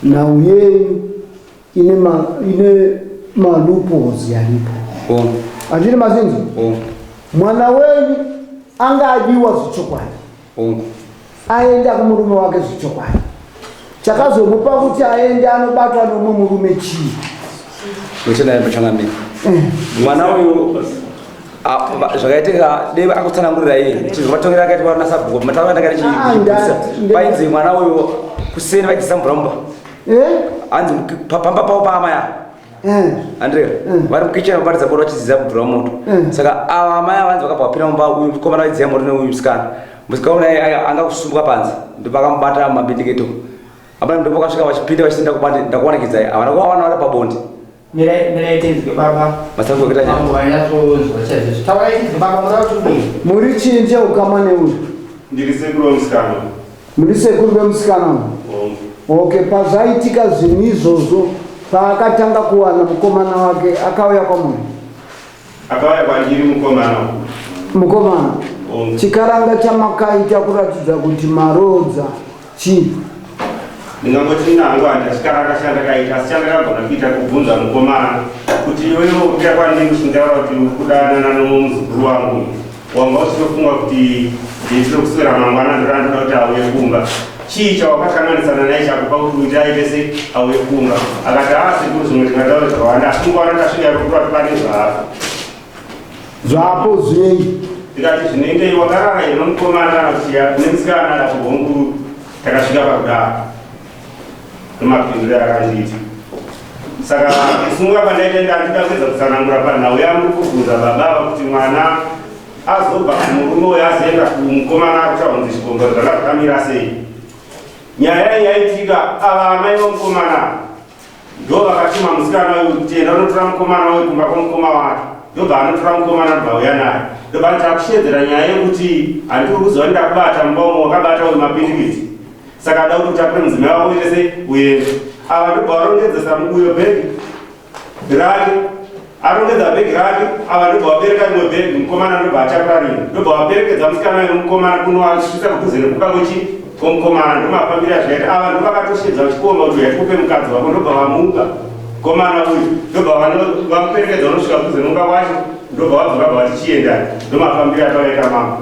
nhau yenyu ine malupozi yaripo handiri mazinzo mwana wenyu anga adiwa zvichokwadi aenda kumurume wake zvichokwadi chakazomupa kuti aende anobatwa nomwe murume chii muchinaye muchangamiri mwana uyu zvakaitika dei akutsanangurira iye chizvatongera akaiti varona sabhuku mataura ndakati painzi mwana uyu kuseni vaitisa mburamba hanzi pamba pavo paamaya Andrea vari mukichena varidza bora vachidzidza mubvura moto saka ava amai avanzi vakabva vapinda mumba uyu mukomana vaidziya moto neuyu musikana musikana anga kusumuka panze ndopakamubata mumabindiketo apana ndo vakasvika vachipinda vachienda kubandi ndakuwanikidzai havana kuvawana vari pabondi miraitenzwe baba masakuita muri chinje ukama neuyu ndiri sekuru wemusikana muri sekuru wemusikana okay pazaitika zvinhu izvozvo paakatanga kuwana mukomana wake akauya kwamuri akauya kwandiri mukomana chikaranga chamakaita kuratidza kuti marodza chii ndingangoti nangu handachikaranga chandakaita asi chandakagona kuita kubvunza mukomana kuti iwewo uya kwandiri uchindaura kuti ukudanana nomuzukuru wangu wanga uchitofunga kuti nditiro kuswera mangwana ndorandoda kuti auye kumba chii chawakakanganisana naye chakupa kuti uita aitese auye kumba akati sekuru zvimwe zvingataura zvakawanda asi mungowana ndasvika rokuti pane zvapo zvei ndikati zvinenge wakarara ino mukomana nemusikana dakubhonguru takasvika pakudaro nemapinduro akandiita saka isunga pandaitenda ndida kuedza kutsanangura panhau yangu kubvunza babava kuti mwana azobva kumurume uyo azoenda kumukomana akutaunzi chikombero zvanga zvakamira sei nyaya yaitika ava amai vomukomana ndo vakatuma musikana uyu kuti enda unotora mukomana uyu kumba kwomukoma wake ndobva anotora mukomana bvauya naye ndobva nditakushedzera nyaya yekuti handiri kuzova ndakubata mumba umo wakabata uyu mapindikiti saka da kuti utapire mudzimai wako uitese uende ava ndobva varongedzesa uyo bhegi rake arongedza bhegi rake ava ndobva vabereka rimwe bhegi mukomana ndobva atakura rimwe ndobva vaperekedza musikana uyu mukomana kunoasvisa kudhuze nekuka kwomukomana ndomafambira zvaita ava ndo vakatoshedza vachikomba kuti yaikupe mukadzi wako ndobva vamuka mukomana uyu ndobva vamuperekedza unosvika kudhuze nomuka kwacho ndobva vabva vachichienda ndomafambira atavaita mama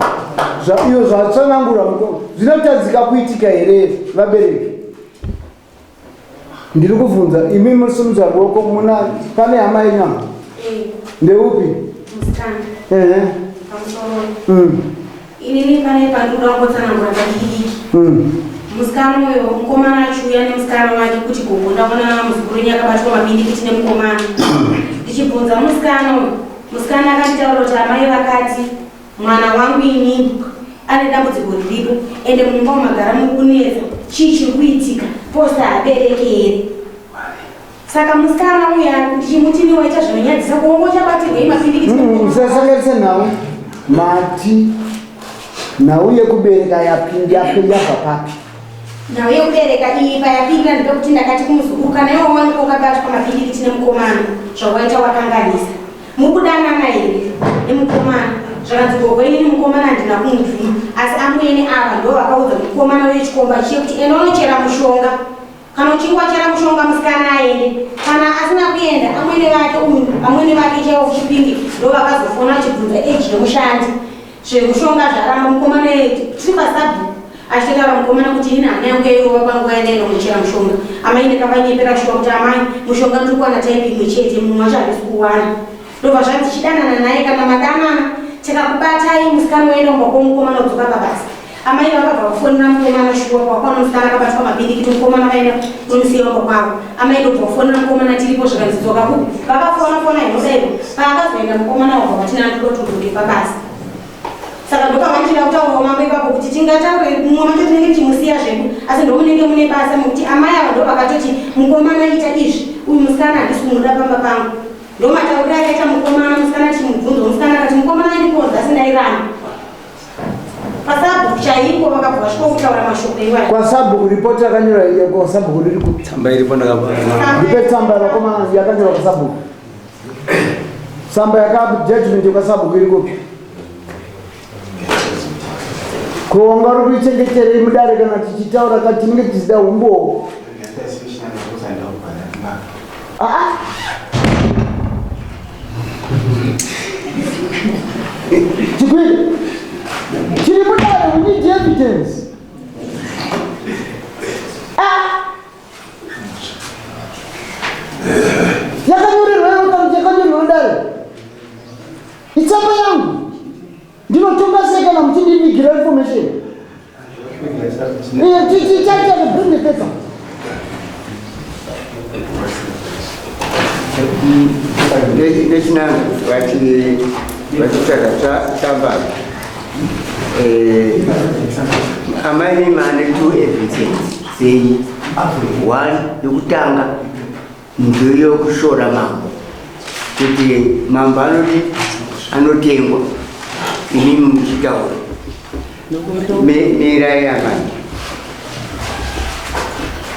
iyo zvatsanangura zvinotadzika kuitika here vabereki ndiri kubvunza imi musimudza ruoko muna pane hama yenyama ndeupi inini pane pandinoda kungotsanangura kadiki musikana uyo mukomana achiuya nemusikana wake kuti gogo ndaona muzukuru wenyu akabatwa mabindikiti nemukomana ndichibvunza musikana uyo musikana akanditaura kuti amai vakati mwana wangu inini ane dambudziko riripo ende mumba umagara mukunetsa chii chiri kuitika posta abereke here saka musikana uya ndichimutini waita zvinonyadzisa kuongo chabatirwei mapindikiti usasanganisa nhau mati nhau yekubereka yapinda papi nhau yekubereka iyi payapinda ndipekuti ndakati kumuzukuru kana iwo wanika ukabatwa mapindikiti nemukomana zvawaita wakanganisa mukudanana here nemukomana zvakanzi gogo inini mukomana handina kumubvuma asi amwene ava ndo vakaudza mukomana wechikomba chiye kuti enda unochera mushonga kana uchinge wachera mushonga musikana aende kana asina kuenda amwene vake chaivo chipingi ndo vakazofona achibvunza eji yemushandi zvemushonga zvaramba mukomana tripasabu achitaura mukomana kuti ini hana yangu yairova panguva yanaenda unochera mushonga amai ndakavanyepera shuwa kuti amai mushonga ndiri kuwana taipi imwe chete mumwe wacho handisi kuwana ndobva zvati chidanana naye kana madanana tikakubatai musikana waenda kumba kwomukomana kudzoka pabasa amai vakabva vafonera mukomana shuwa kwakwana musikana akabatwa mabindikiti mukomana vaenda nomusiya wamba kwavo amai ndobva vafonera mukomana tiripo zvakanzidzoka kupi vakafona inodaivo paakazoenda mukomana wabva vatina ndototoke pabasa saka ndokavanchira kutaurawo mambo ipapo kuti tingataure mumwe macho tinenge tichimusiya zvedu asi ndomunenge mune basa mukuti amai ava ndo vakatoti mukomana ita izvi uyu musikana handisi kumuda pamba pangu ndomataurira akaita mukomana musikana chimubvunzo musikana akati mukomana ndikonza asindairana pasabhuku chaipo vakabva vasvika kutaura mashoko iwayo kwasabhuku ripoti yakanyora iyo kwasabhuku riri kupi tsamba iripo ndipe tsamba yakomana yakanyora kwasabhuku tsamba yakajudgment kwasabhuku iri kupi ko wanga uri kuichengeterei mudare kana tichitaura kati tinenge tichida umbowo chikwiri chiri mudare we need evidence yakanyorerwa kana chakanyorerwa mudare itsamba yangu ndinotongaseka na muchindivigira information bring the paper ndechinanga vachitsvaga tsamba amai mane 2 evidence sei. One yekutanga ndeyokushora mambo kuti mambo anotengwa inini muchitaura mirai yamani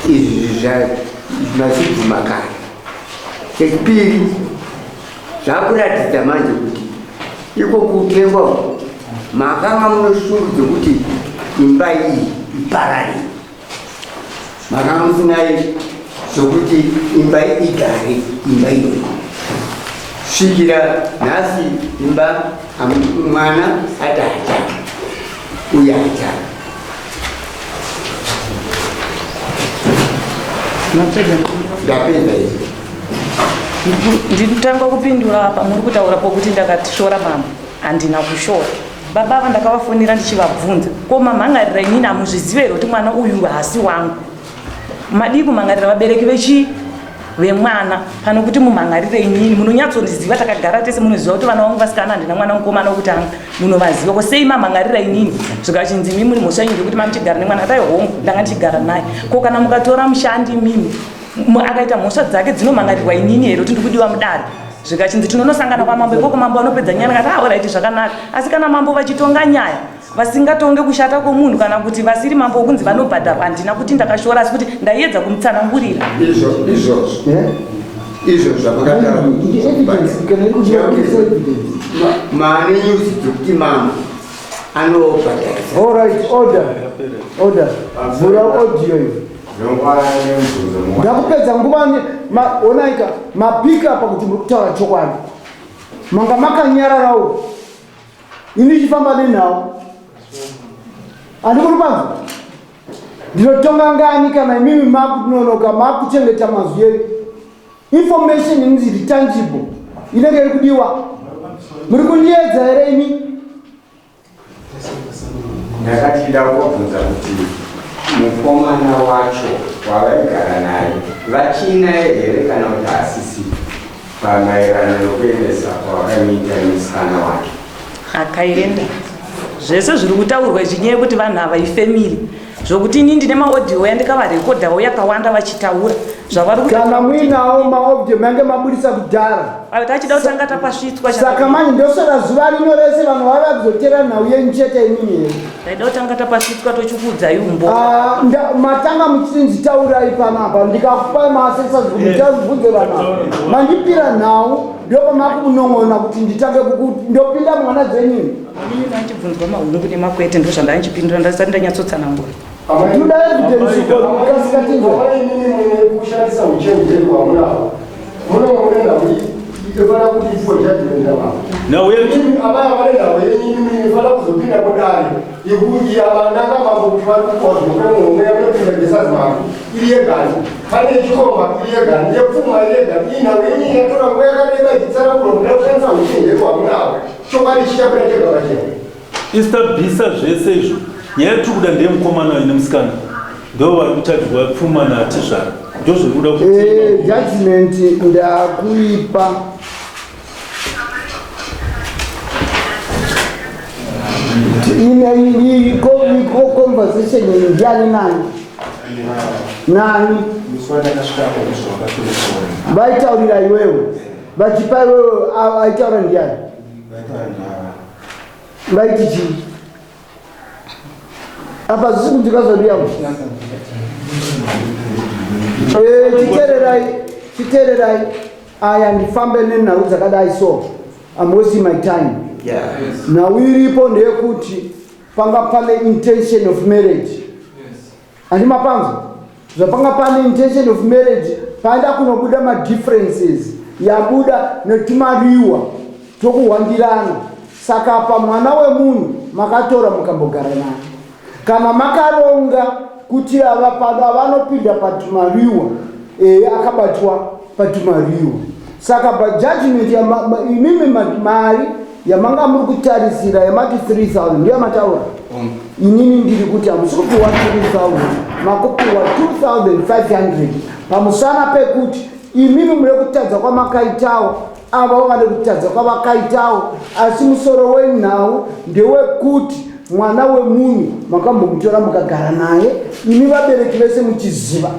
izvi zvinasibvuma kare. Chechipiri zvakuratidza manje kuti iko kutengwa makanga munoshuru dzekuti imba iyi iparare, makanga musinai zvokuti imba igare imba iyoyi. Svikira nhasi imba mwana ati hataka uye hataka. Ndapedza izvi. Ndinotanga kupindura apa muri kutaura pokuti ndakashora mambo. Handina kushora. Baba vandakavafonera ndichivabvunza ko mamhangarira inini hamuzvizive here kuti mwana uyu hasi wangu. Madii kumhangarira vabereki vemwana pano kuti mumhangarire inini. Munonyatsondiziva, takagara tese munoziva kuti vana vangu vasikana handina mwana mukomana wokutanga. Munovaziva ko sei mamhangarira inini zvikachinzi mimi muri mhosva nyingi kuti mamuchigara nemwana dai hongu ndanga ndichigara naye. Ko kana mukatora mushandi mimi akaita mhosva dzake dzinomhangarirwa inini here kuti ndikudiwa mudare. Zvikachinzi tinonosangana kwamambo ikoko mambo anopedza nyaya akati alright zvakanaka. Asi kana mambo vachitonga nyaya vasingatonge kushata kwomunhu kana kuti vasiri mambo okunzi vanobhadharwa, handina kuti ndakashora asi kuti ndaiedza kumutsanangurira. Izvo zvakadaro mane nyusi dzokuti mambo anobhadharisa. Alright, order. Vhura audio iyo. Ndakupedza nguva onaika mapika apa kuti muri kutaura chokwadi. Manga makanyararawo. Ini chifamba nenhau. Handikuri panza. Ndinotonga ngani kana imimi makunonoka makuchengeta mazwi edu. Information inziri tangible. Inenge iri kudiwa. Muri kundiedza here imi? Ndakatida kubvunza kuti mukomana wacho wavaigara naye vachina here kana kuti hasisi pamaererano nokuendesa kwavakamuita nemusikana wake. Akaenda zvese zviri kutaurwa zvinyaya yekuti vanhu ava ifemiri zvokuti ini ndine maaudio yandikavarekodhawo yakawanda vachitaura kana muinawo maaudio mange mabudisa kudhara tachida kutanga tapasvitswa. Saka manje ndosora zuva rino rese vanhu vava kuzotera nhau yenyu chete inini here. Taida kutanga tapasvitswa tochikudzai umbo. Matanga muchinzitaurai panapa ndikakupai maasesa zvomutazibvunze vanhu mandipira nhau ndoko makunon'ona kuti nditange ndopinda mwana dzenyini. Inini ndachibvunzwa mahungu nemakwete ndo zvandanchipindura ndasati ndanyatsotsanangura. Toda evidence kasingatinzwa. Inini kushandisa uchenjeri wamunao. Munomuenda ifana kuti ifo judgment aba. Nawe abaya balenda yenini ifana kuzopinda kodari. Ikuji abandanga mambo kufana kwa zokemo mwe yapinda gesazi mambo. Iliye gani? Kane chikomba iliye gani? Yepfuma iliye gani? Ina wenyi yatora mweka neba jitsara problem sensa uchenjeri wamunao. Chokali chiyapira chekabacheni. istabhisa zvese izvo nyaya yetiri kuda ndeyemukomana ine musikana ndo vari kutarirwa pfuma natizvara ndo zviri kuda kuti judgment ndakuipa ine conversation ndiani nani vaitaurira iwewe vachipa iwewe aitaura ndiani vaiti chii apa zvisi kuti kazodiamo chitererai aya ndifambe nenhau dzakadai so I'm wasting my time. Nhau iripo ndeyekuti panga pane intention of marriage. Handima panzo zvapanga pane intention of marriage paenda kunobuda madifferences yabuda netumariwa tokuhwandirana. Saka apa mwana wemunhu makatora mukambogara naye kana makaronga kuti ava vanopinda patumariwa akabatwa patumariwa. Saka pajudgment imimi mari yamanga muri kutarisira yamati 3000 ndiyo mataura inini ndiri kuti hamusi kupiwa 3000 makupiwa 2500 pamusana pekuti imimi mune kutadza kwamakaitawo, ava vane kutadza kwavakaitawo, asi musoro wenhau ndewekuti mwana wemunhu makambomutora mukagara naye, imi vabereki vese muchiziva.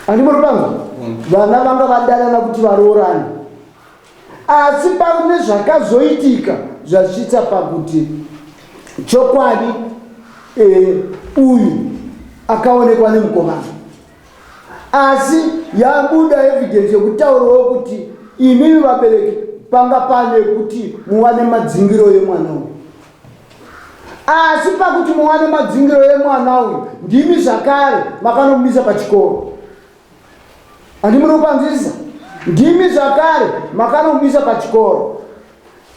Andimuri pangu vana vanga vadanana kuti varoorane, asi pane zvakazoitika zvasvitsa pakuti chokwadi uyu akaonekwa nemukomana, asi yabuda evidence yokutaurawo kuti imimi vabereki panga pane kuti muwane madzingiro emwana uyu, asi pakuti muwane madzingiro emwana uyu ndimi zvakare makanomubisa pachikoro. Andimunopanzisa ndimi zvakare makanomubisa pachikoro.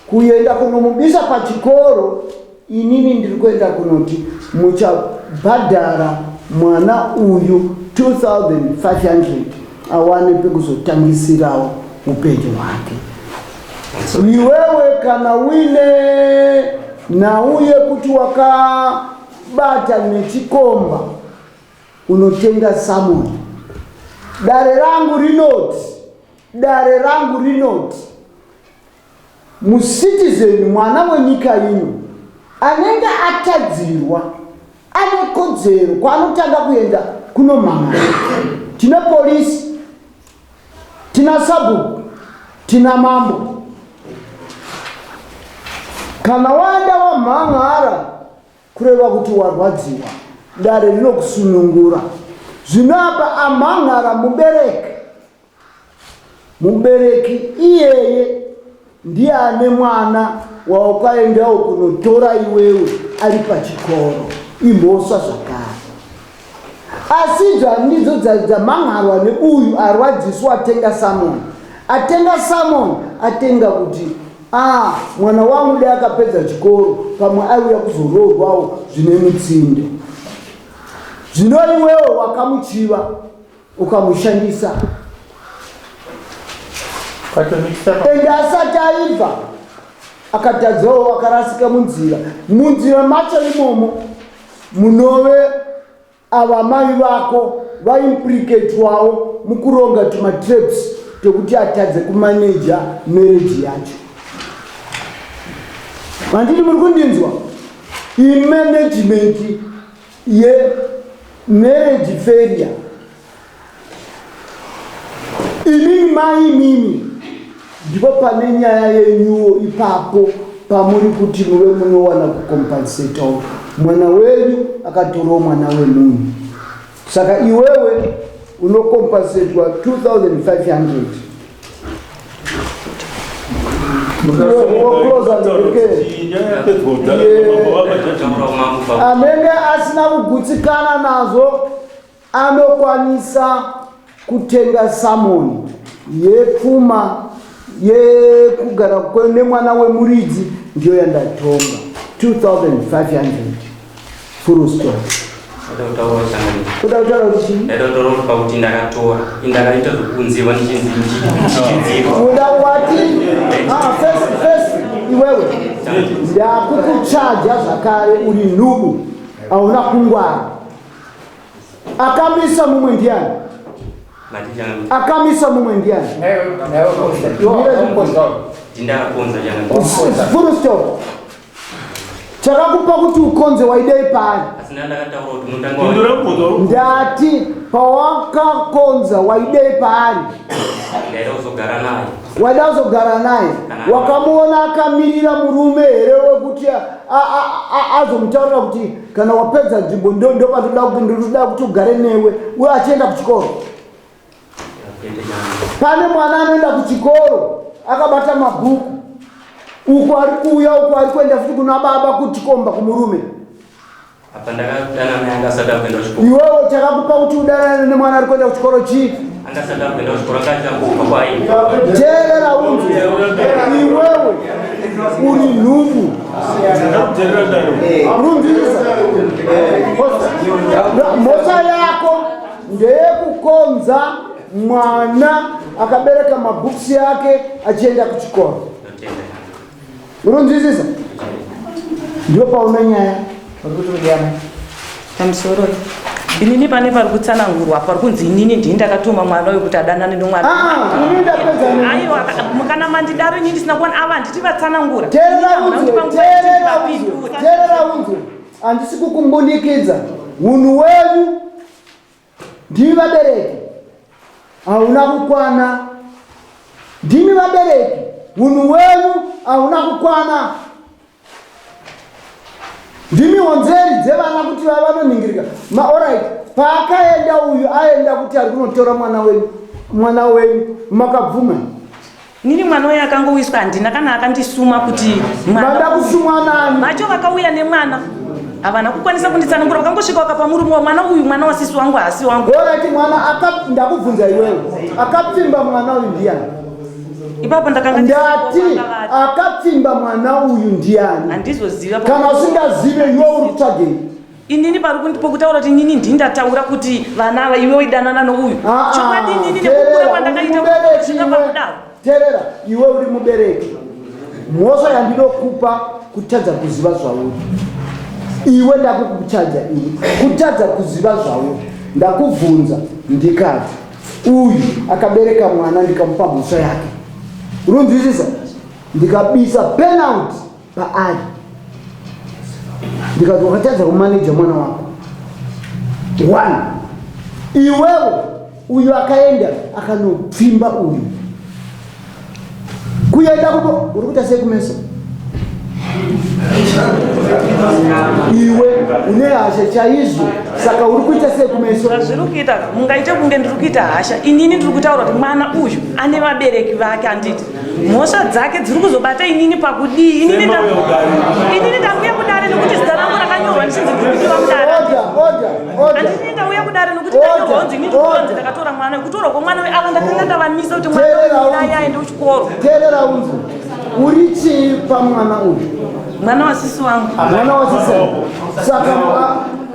Kuenda kunomubisa pachikoro, inini ndiri kuenda kunoti muchabhadhara mwana uyu 2,500 awane pekuzotangisirawo upenyu hwake. Iwewe kana uine nhau yekuti wakabata nechikomba unotenga samoni, dare rangu rinoti musitizeni mwana wenyika ino anenge atadzirwa ane kodzero kwaanotanga kuenda kunomhangara. Tina polisi, tina sabhuku, tina mambo. Kana waenda wamhangara kureva kuti warwadziwa, dare rinokusunungura. Zvinapa amhangara mubereki iyeye ndiye ane mwana waukaendawo kunotora iwewe ari pachikoro, imhosva zvakare. Asi dzandidzo dzamhangarwa neuyu arwadziswa atenga samoni, atenga kuti mwana wangu dai akapedza chikoro pamwe aiuya kuzoroorwawo zvine mutsindo. Zvino iwewe wakamuchiva ukamushandisa, ende asati aibva akatadzawo akarasika munzira macho imomo munove ava mai vako vaimplicatwawo mukuronga tumatraps tekuti atadze kumaneja marriage yacho. Mandiri muri kundinzwa? Management ye marriage failure. Mimi ndipo pane nyaya yenyuwo ipapo pamuri kuti muve munowana kucompensate mwana wenyu akatorawo mwana wemunhu. Saka iwewe unokompensetwa 2,500. Anenge asina kugutsikana nazo anokwanisa kutenga samoni yepfuma yekugara kwene mwana wemuridzi ndiyo yandatonga 2,500 full stop. Kutaura kuti kuti ndakatora indakaita zvokunziva nichinziva udawati first iwewe ndakukuchaja zvakare uri nhubu hauna kungwara. Akamisa mumwe ndiani? Akamisa mumwe ndiani? Full stop. Chakakupa kuti ukonze waidei pari? Ndati pawakakonza waidei pari? Waida uzogara naye. Wakamuona akamirira murume here wekuti azomutaurira kuti kana wapedza nzvimbo ndo patoda kuti ugare newe uye achienda kuchikoro. Pane mwana anoenda kuchikoro akabata mabhuku, uko ari kuuya uko ari kuenda futi kuna baba kuchikomba kumurume. Iwewe chakakupa kuti udanane nemwana ari kuenda kuchikoro chii? Teerera unzi iwewe uri nhubu. Mhosva yako ndeyekukonza mwana akabereka mabhuksi yake achienda kuchikoro. Unonzwisisa? Ndio pauna nyaya. Pamusoro inini pane pari kutsanangurwa pari kunzi inini ndini ndakatuma mwana uyu kuti adanane nomwana. Aiwa kana mandidaro inini ndisina kuona ava nditi vatsanangura. Teerera unzwe handisi kukumbundikidza unhu wenyu ndimi vabereki hauna kukwana. Ndimi vabereki unhu wenyu hauna kukwana. Ndimi honzeri dzevana kuti vanoningirika. Alright, paakaenda uyu aenda kuti ari kunotora mwana wenyu makabvuma. Nini mwana uyu akangowiswa handina kana akandisuma kuti mada kusumwa nani? Macho vakauya nemwana havana kukwanisa kunditsanangura vakangosvika vakapa murume mwana uyu mwana wasisi wangu hasi wangu. Alright, mwana ndakubvunza iwewe akapfimba mwana uyu ndiani? Ipapo ndati akapfimba mwana uyu ndiani? Handizoziva. Kana usingazive iwe uri kutsvagei? Inini pari kundipokutaura kuti inini ndini ndataura kuti vana ava iwe idanana nouyu. Chokwadi inini nekukura kwandakaita kusvika pakudaro. Teerera, iwe uri mubereki. Mhosva yandinokupa kutadza kuziva zvauri. Iwe ndakukuchaja ini kutadza kuziva zvauri. Ndakubvunza ndikati uyu akabereka mwana ndikamupa mhosva yake. Unonzwisisa? Ndikabisa penalty paari. Ndikati wakatadza kumaneja mwana wako. 1. Iwewe uyu akaenda akanopfimba uyu. Kuenda kupo uri kuita sei kumeso? Iwe une hasha chaizvo saka uri kuita sei kumeso? Zviri kuita mungaite kunge ndiri kuita hasha. Inini ndiri kutaura kuti mwana uyu ane vabereki vake handiti. Mhosva dzake dziri kuzobata inini pakudii. Inini ndauya kudare nekuti zita rangu rakanyorwa ndichinzi ndiri kudiwa mudare. Handini ndauya kudare nekuti ndanyorwa kunzi inini ndikuronzi ndakatora mwana. Kutorwa kwemwana uyu ava ndakanga ndavamisa kuti mwana uyu naye aende kuchikoro. Teerera unzwe. Uri chii pamwana uyu? Mwana wasisi wangu. Mwana wasisi wangu.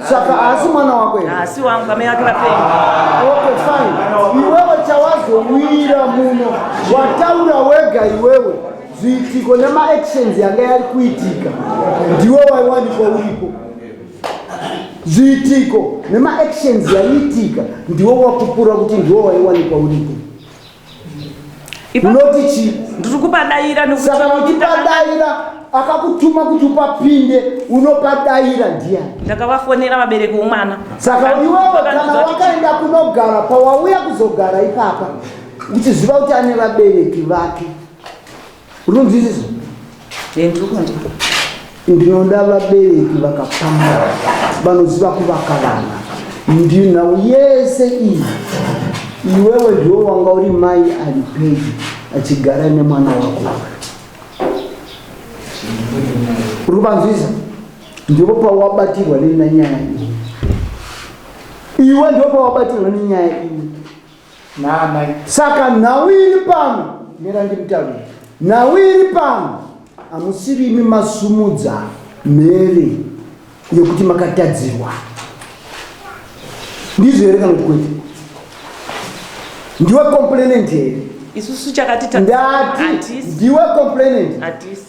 Saka hasi mwana wako ere? Hasi wangu kame yake vapeni. Okay, fine. Iwewe chawazowira muno wataura wega iwewe zviitiko nema-actions yanga yari kuitika ndiwo waiwanikwa uripo. Zviitiko nema-actions yaiitika ndiwo wakupura kuti ndiwo waiwanikwa uripo. Unoti chi? Ndiri kupadaira nekuti saka uchipadaira akakutuma kuti upapinde unopadaira ndiani? Ndakavafonera vabereki vomwana. Saka iwewe kana wakaenda kunogara pawauya kuzogara ipapa uchiziva kuti ane vabereki vake. Unonzwisisa? Ndiri kunzwa. Ndinoda vabereki vakapamba vanoziva kuvaka vana. Ndinhau yese iyi iwewe ndiwo wanga uri mai ari pedyo achigara nemwana wako. Uri kupanzwisa? Ndipo pawabatirwa nenyaya iyi. Iwe ndipo pawabatirwa nenyaya iyi. Saka nhau iri pano nera ndimutaurira. Nhau iri pano hamusiri imi masumudza mhere yekuti makatadzirwa. Ndizvo here kana kuti kwete? Ndiwe complainant here? Isusu chakatita. Ndati ndiwe complainant. Atisi.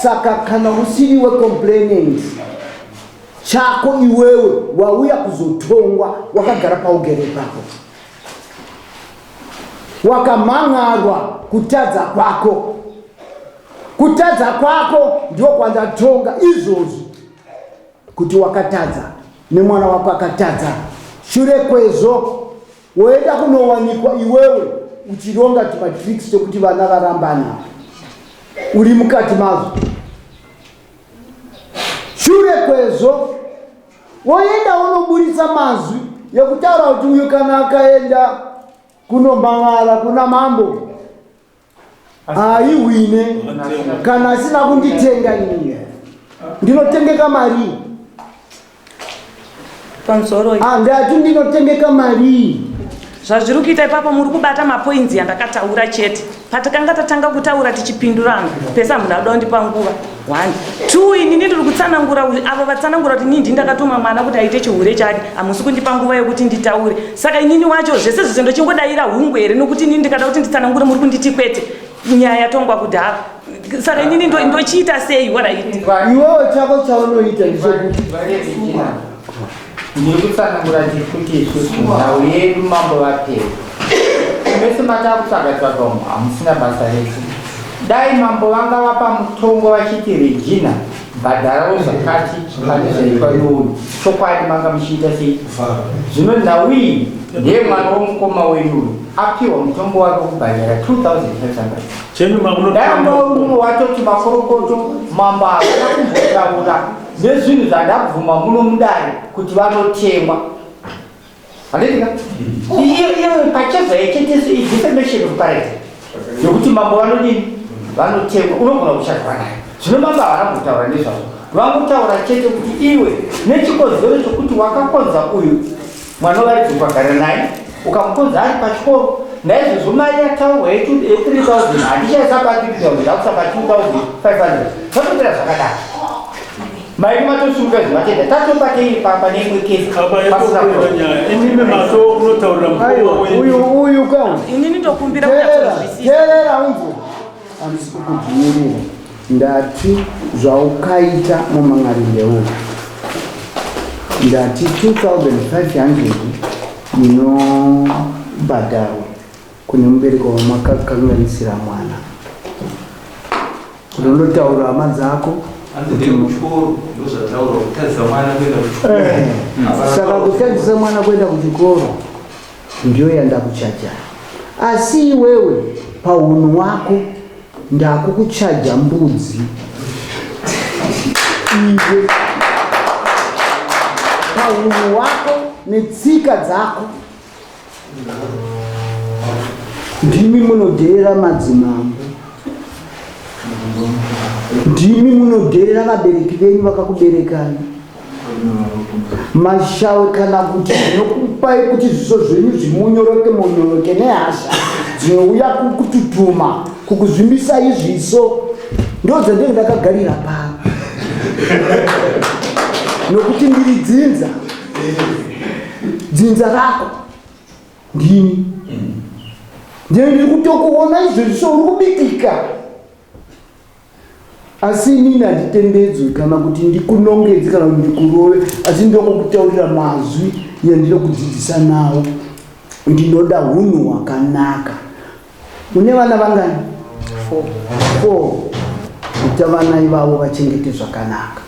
Saka kana usiriwe complainant chako iwewe wauya kuzotongwa wakagara paugere pako wakamhangarwa kutadza kwako. Kutadza kwako ndio kwanza tonga izvozvi kuti wakatadza nemwana wako akatadza. Shure kwezvo woenda kunowanikwa iwewe uchironga timatricks tokuti vana varambana uri mukati mazvo. Shure kwezvo woenda unoburitsa mazwi yekutaura kuti uyu kana akaenda kunomban'ara kuna mambo aiwine kana asina kunditenga inini ndinotengeka mari. Pamusoro ndati ndinotengeka mari. Zvazviri kuita ipapo muri kubata mapoints yandakataura chete. Patakanga tatanga kutaura tichipindurana pesa munada kundipa nguva. 1 2 inini ndiri kutsanangura avo vatsanangura kuti inini ndakatuma mwana kuti aite chihure chake hamusi kundipa nguva yekuti nditaure. Saka inini wacho zvese zvese ndochingodaira hungwere nokuti inini ndikada kuti nditsanangure muri kunditi kwete nyaya yatongwa kudhara. Saka inini ndochiita sei waraiti? Iwewe chako chaunoita ndechekuti ndiri kutsanangura kuti isusu nhau yedu mambo vapera mese matakusagatsvaga umu hamusina basa resu. Dai mambo vanga vapa mutongo vachiti Regina bhadharawo zvakati zvaitwa iwoyo chokwadi manga muchiita sei. Zvino nhau iyi ndiye mwana womukoma wenyu apiwa mutongo wake kubhadhara 2,500. Dai mumwe watoti makorokoto mambo havana kumbotaura nezvinhu zvandabvuma muno mudare kuti vanotengwa. Handika? Iyo pachezva yechete defamation of character. Yokuti mambo vanodini? Vanotengwa. Unogona kuchazwa naye. Zvino mambo havana kutaura nezvazvo. Vangotaura chete kuti iwe nechikodzero chokuti wakakodza uyu mwana waridzi ukagara naye ukamukodza ari pachikoro naizvozvo mari yataurwa yetu 3,000 handichaisapa 3,000 ndakusapa 2,500 zvatopera zvakadaro. Mai matosumuka zvimatenda tatopatei pane imwe kesi pasina inime mato unotaurira uyu ka inini ndokumbira teerera unzo handisi kukubvumurira ndati zvaukaita mumangarire uyu ndati 2,500 inobhadharwa kune mubereko wamakakanganisira mwana unondotaura hama dzako saka kutadzisa mwana kuenda kuchikoro ndiyo yandakuchaja. Asi iwewe paunhu wako ndakukuchaja mbudzi iwe paunhu wako netsika dzako ndimi munodheera madzimambo, ndimi munodheera vabereki venyu vakakuberekani. Mashawe kana kuti zvinokupai kuti zviso zvenyu zvimunyoroke munyoroke nehasha dzinouya kukututuma kukuzvimbisai zviso ndodzandenge ndakagarira pano nokuti ndiri dzinza rako ndini ndiri kutokuona izvo zviso uri kubikika. Asi inini handitendedzwi kana kuti ndikunongedzi kana kuti ndikurove, asi ndokukutaurira mazwi yandiri kudzidzisa nawo. Ndinoda hunhu hwakanaka. Mune vana vangani? 4. Kuti vana ivavo vachengete zvakanaka.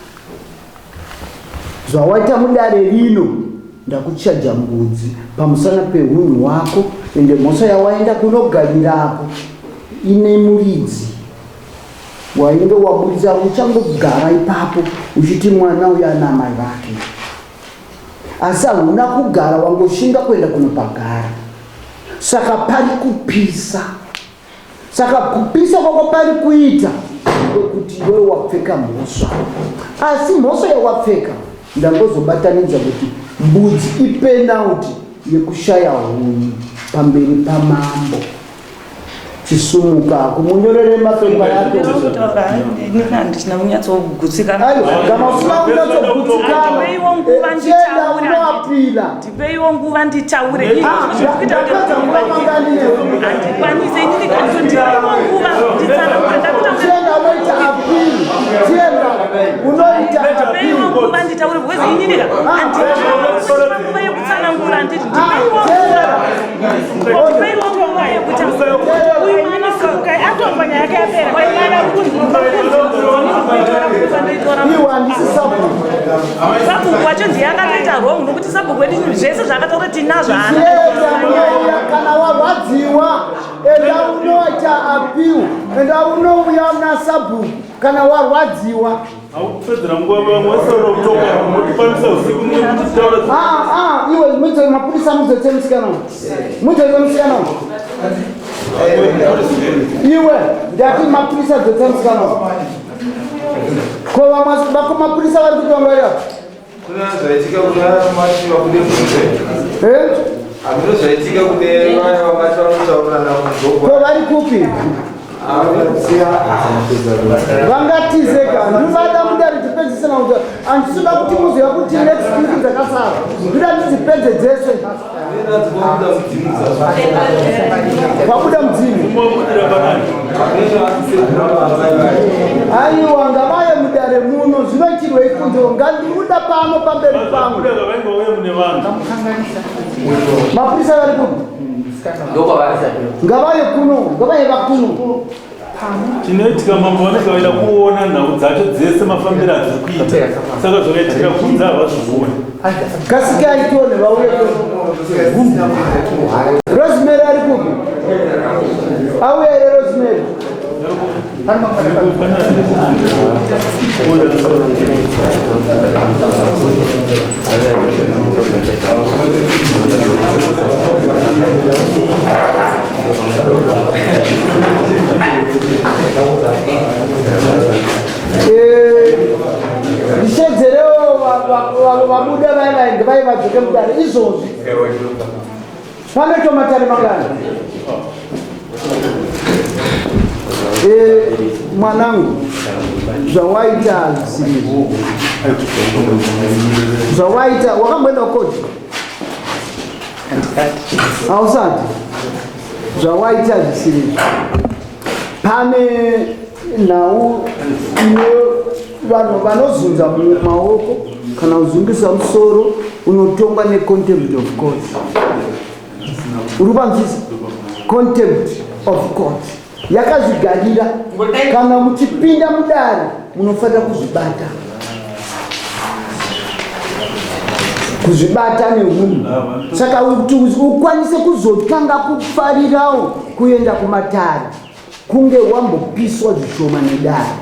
Zvawaita mudare rino ndakuchaja mbudzi pamusana pehunhu hwako, ende mhosva yawaenda kunogarirapo ine muridzi wainge wabudisa uchangogara ipapo uchiti mwana uya ana mai vake. Asi hauna kugara wangoshinga kuenda kunopagara. Saka pari kupisa. Saka kupisa kwako pari kuita kuti iwe wapfeka mhosva. Asi mhosva yawapfeka ndangozobatanidza kuti mbudzi ipenauti yekushaya hunhu pamberi pamambo. Chisumuka kumunyorere mapepa yako ndina munyatsogutsika ayo kama usina unyatsogutsikana chenda unoapila ndipeiwo nguva nditaure andikwanise inini kandondipeiwo nguva chenda unoita apili chenda unoita ndipeiwo nguva nditaure because inini nguva yekutsanangura nditi ndipeiwo nguva yekutsanangura sabhuku wacho ndiye akatoita wrong nokuti sabhuku wedu zvese zvakataura tinazvo kana warwadziwa enda unoita apiu enda unouya una sabhuku kana warwadziwa haukupedzera nguva vamwe soro kutoka motokwanisa usiku iwe muite mapurisa muzote musikana muzote musikana iwe ndati mapurisa zote musikana ko vako mapurisa vari kuti vangwarira kuna zvaitika kuna mati vakude kunze hamino zvaitika kune vaya vamati vanotaurana munzoko ko vari kupi vangatizeka ndivada mudari tipedzisana kuti andisida kuti muziva kuti next week dzakasara ndida ndizipedze dzese vabuda mudzimu aiwa ngavaye mudare muno zvinoitirwa ikunzo ngandiuda pano pamberi pamwe mapurisa vari kuno ngavaye kuno ngavaye vakuno chinoitika mambo vanenge vaida kuona nhau dzacho dzese mafambiro adziri kuita saka zvakaitika kunze havazviona kasike aitone vauye rosemary ari kupi auya ere rosemary ndishedzerewo vabuda vainge vai vadzoke mudare izvozvi pane tomatari mangani mwanangu zvawaita hazvisiri zvawaita wakamboenda koti hausati zvawaita hazvisiri pane nhau ine vanhu vanozunza maoko kana kuzungisa musoro unotongwa necontempt of court uri panzvisa contempt of court yakazvigarira kana muchipinda mudare munofanira kuzvibata neunhu saka kuti ukwanise kuzotanga kufarirawo kuenda kumatare kunge wambopiswa zvishoma nedare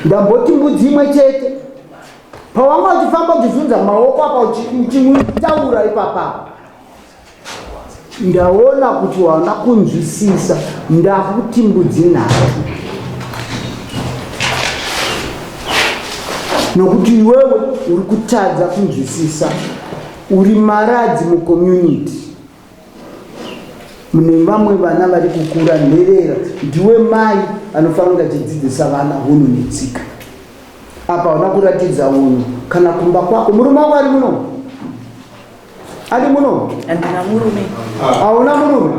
ndamboti mbudzi imwe chete pawanga uchifamba uchizunza maoko apa uchimutaura ipapapo ndaona kuti wana kunzwisisa ndakuti mbudzi nhatu nokuti iwewe uri kutadza kunzwisisa uri maradzi mucommunity mune vamwe vana vari kukura nherera ndiwe mai anofanira achidzidzisa vana hunhu netsika apa hauna kuratidza unhu kana kumba kwako murume wako ari muno ari muno andina murume hauna murume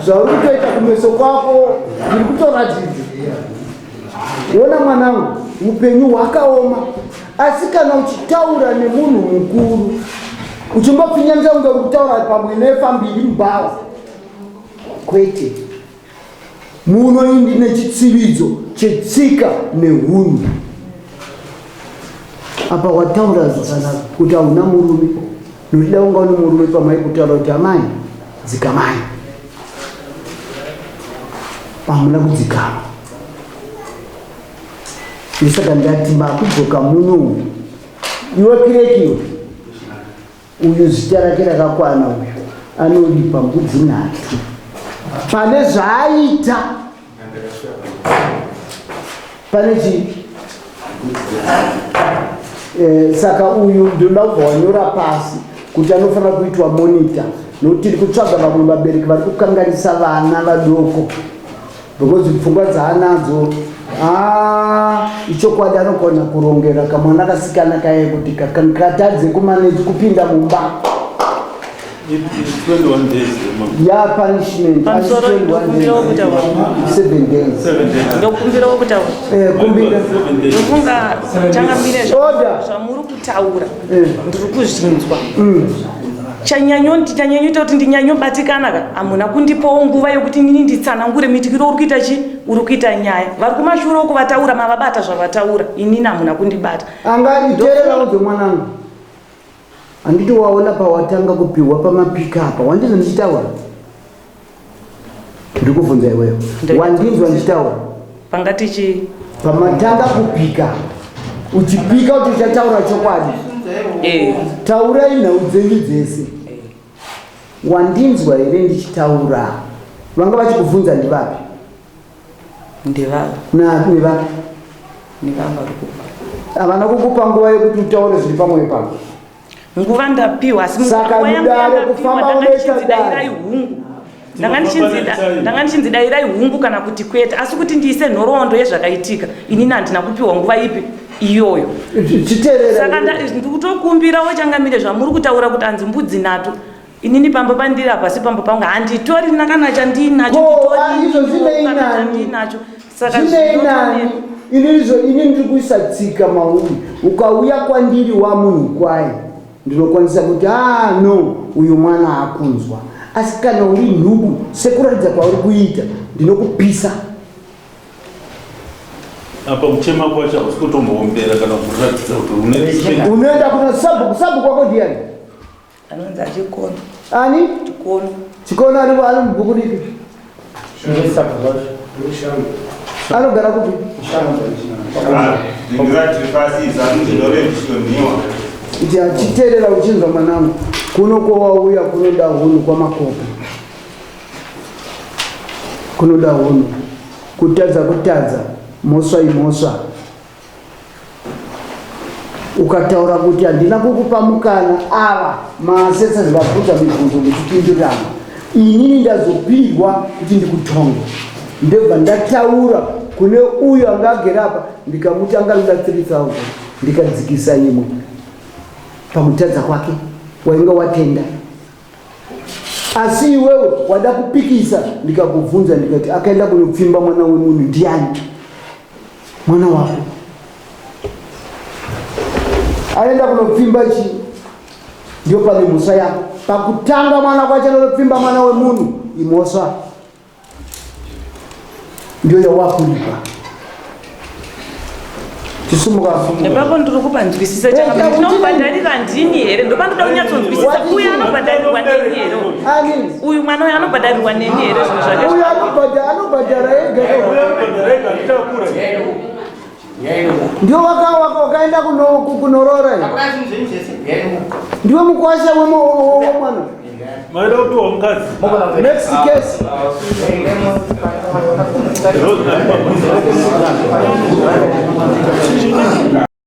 zvauri kutoita kumeso kwako ndiri kutoratidza ona mwanangu upenyu hwakaoma asi kana uchitaura nemunhu mukuru uchimbopfinyanisa kunge uri kutaura pamwe nefa mbiri mubhawa kwete muno indi nechitsividzo chetsika neunhu apa wataura zvakanaka kuti hauna murume nochida kunga une murume pamai kutaura kuti amai dzikamai pamuna kudzikama isaka ndati makudzoka muno iwe kirekiwe uyu zita rake rakakwana uyu anoripa mbudzi nhatu pane zvaaita pane chii saka uyu ndoda kubva wanyora pasi kuti anofanira kuitwa monita nokuti tiri kutsvaga vamwe vabereki vari kukanganisa vana vadoko because pfungwa dzaanadzo ichokwadi anogona kurongera kamwana kasikana kaye kuti katadze kumaneji kupinda mumba ya punishment 7 days ndokumbirawo kutaura ndofunga changamire zvamuri kutaura ndiri kuzvinzwa chanyanyoita kuti ndinyanyobatikana hamuna kundipawo nguva yokuti nini nditsanangure mitikiro uri kuita chi uri kuita nyaya vari kumashure uko vataura mavabata zvavataura inini hamuna kundibata angaitererawo dzemwanangu handiti waona pawatanga kupiwa pamapika apa wandinzwa ndichitaura ndiri kubvunza iweyo wandinzwa ndichitaura pangatichi pamatanga kupika uchipika kuti uchataura chokwadi taurai nhau dzenyu dzese wandinzwa here ndichitaura vanga vachikubvunza ndivapi ndivava nevapi ndivava rikupa havana kukupa nguva yekuti utaure zviri pamwoyo pako nguva ndapiwa asi saka mudare kufamba unoita dairai hungu ndanga ndichinzidairai hungu kana kuti kwete, asi kuti ndiise nhoroondo yezvakaitika inini handina kupiwa nguva ipi iyoyo. Saka ndikutokumbirawo changamire zvamuri kutaura kuti hanzi mbudzi nato, inini pamba pandiri apa pasi pamba pangu handitorina kana chandinacho ndinacho. Saka ini ndiri kuisa tsika mauri, ukauya kwandiri wa munhu kwai ndinokwanisa kuti no uyu mwana akunzwa, asi kana uri nhubu sekuratidza kwauri kuita ndinokupisa. Apa kuchema kwacho hausi kutomboombera kana kuratidza kuti unoenda kuna sabu kwako ndiani? Anonzi Chikono. Ani? Chikono ari mubhuku ripi? Anogara kupi? Kuti achiteerera uchinzwa mwanangu, kuno kwawauya kunoda hunu kwamakopo, kunoda hunu, kutadza moswa. Ukataura kuti handina kukupa mukana ava maasesa zvivabvunza mibvunzo muchipindurana, inini ndazopirwa kuti ndikutonge, ndebva ndataura kune uyo anga agere apa ndikamuti angaruda 3000 ndikadzikisa imwe pamutadza kwake wainga watenda. Asi iwewe wada kupikisa, ndikakubvunza ndikati akaenda kunopfimba mwana wemunhu ndiani? Mwana wako aenda kunopfimba chi? Ndio pane musa yako pakutanga mwana kwacho anopfimba mwana wemunhu imoswa ndio yawakulipa. Nepako ndiri kupanzwisisa chakamira ndinobhadharira ndini here, ndopanoda kunyatsonzwisisa uyu anobhadharirwa neni here, uyu mwana uyu anobhadharirwa neni here, zvinhu zvake uyu anobhadhara ega ndio wakaenda kunorora ndiwe mukwasha wemwana next case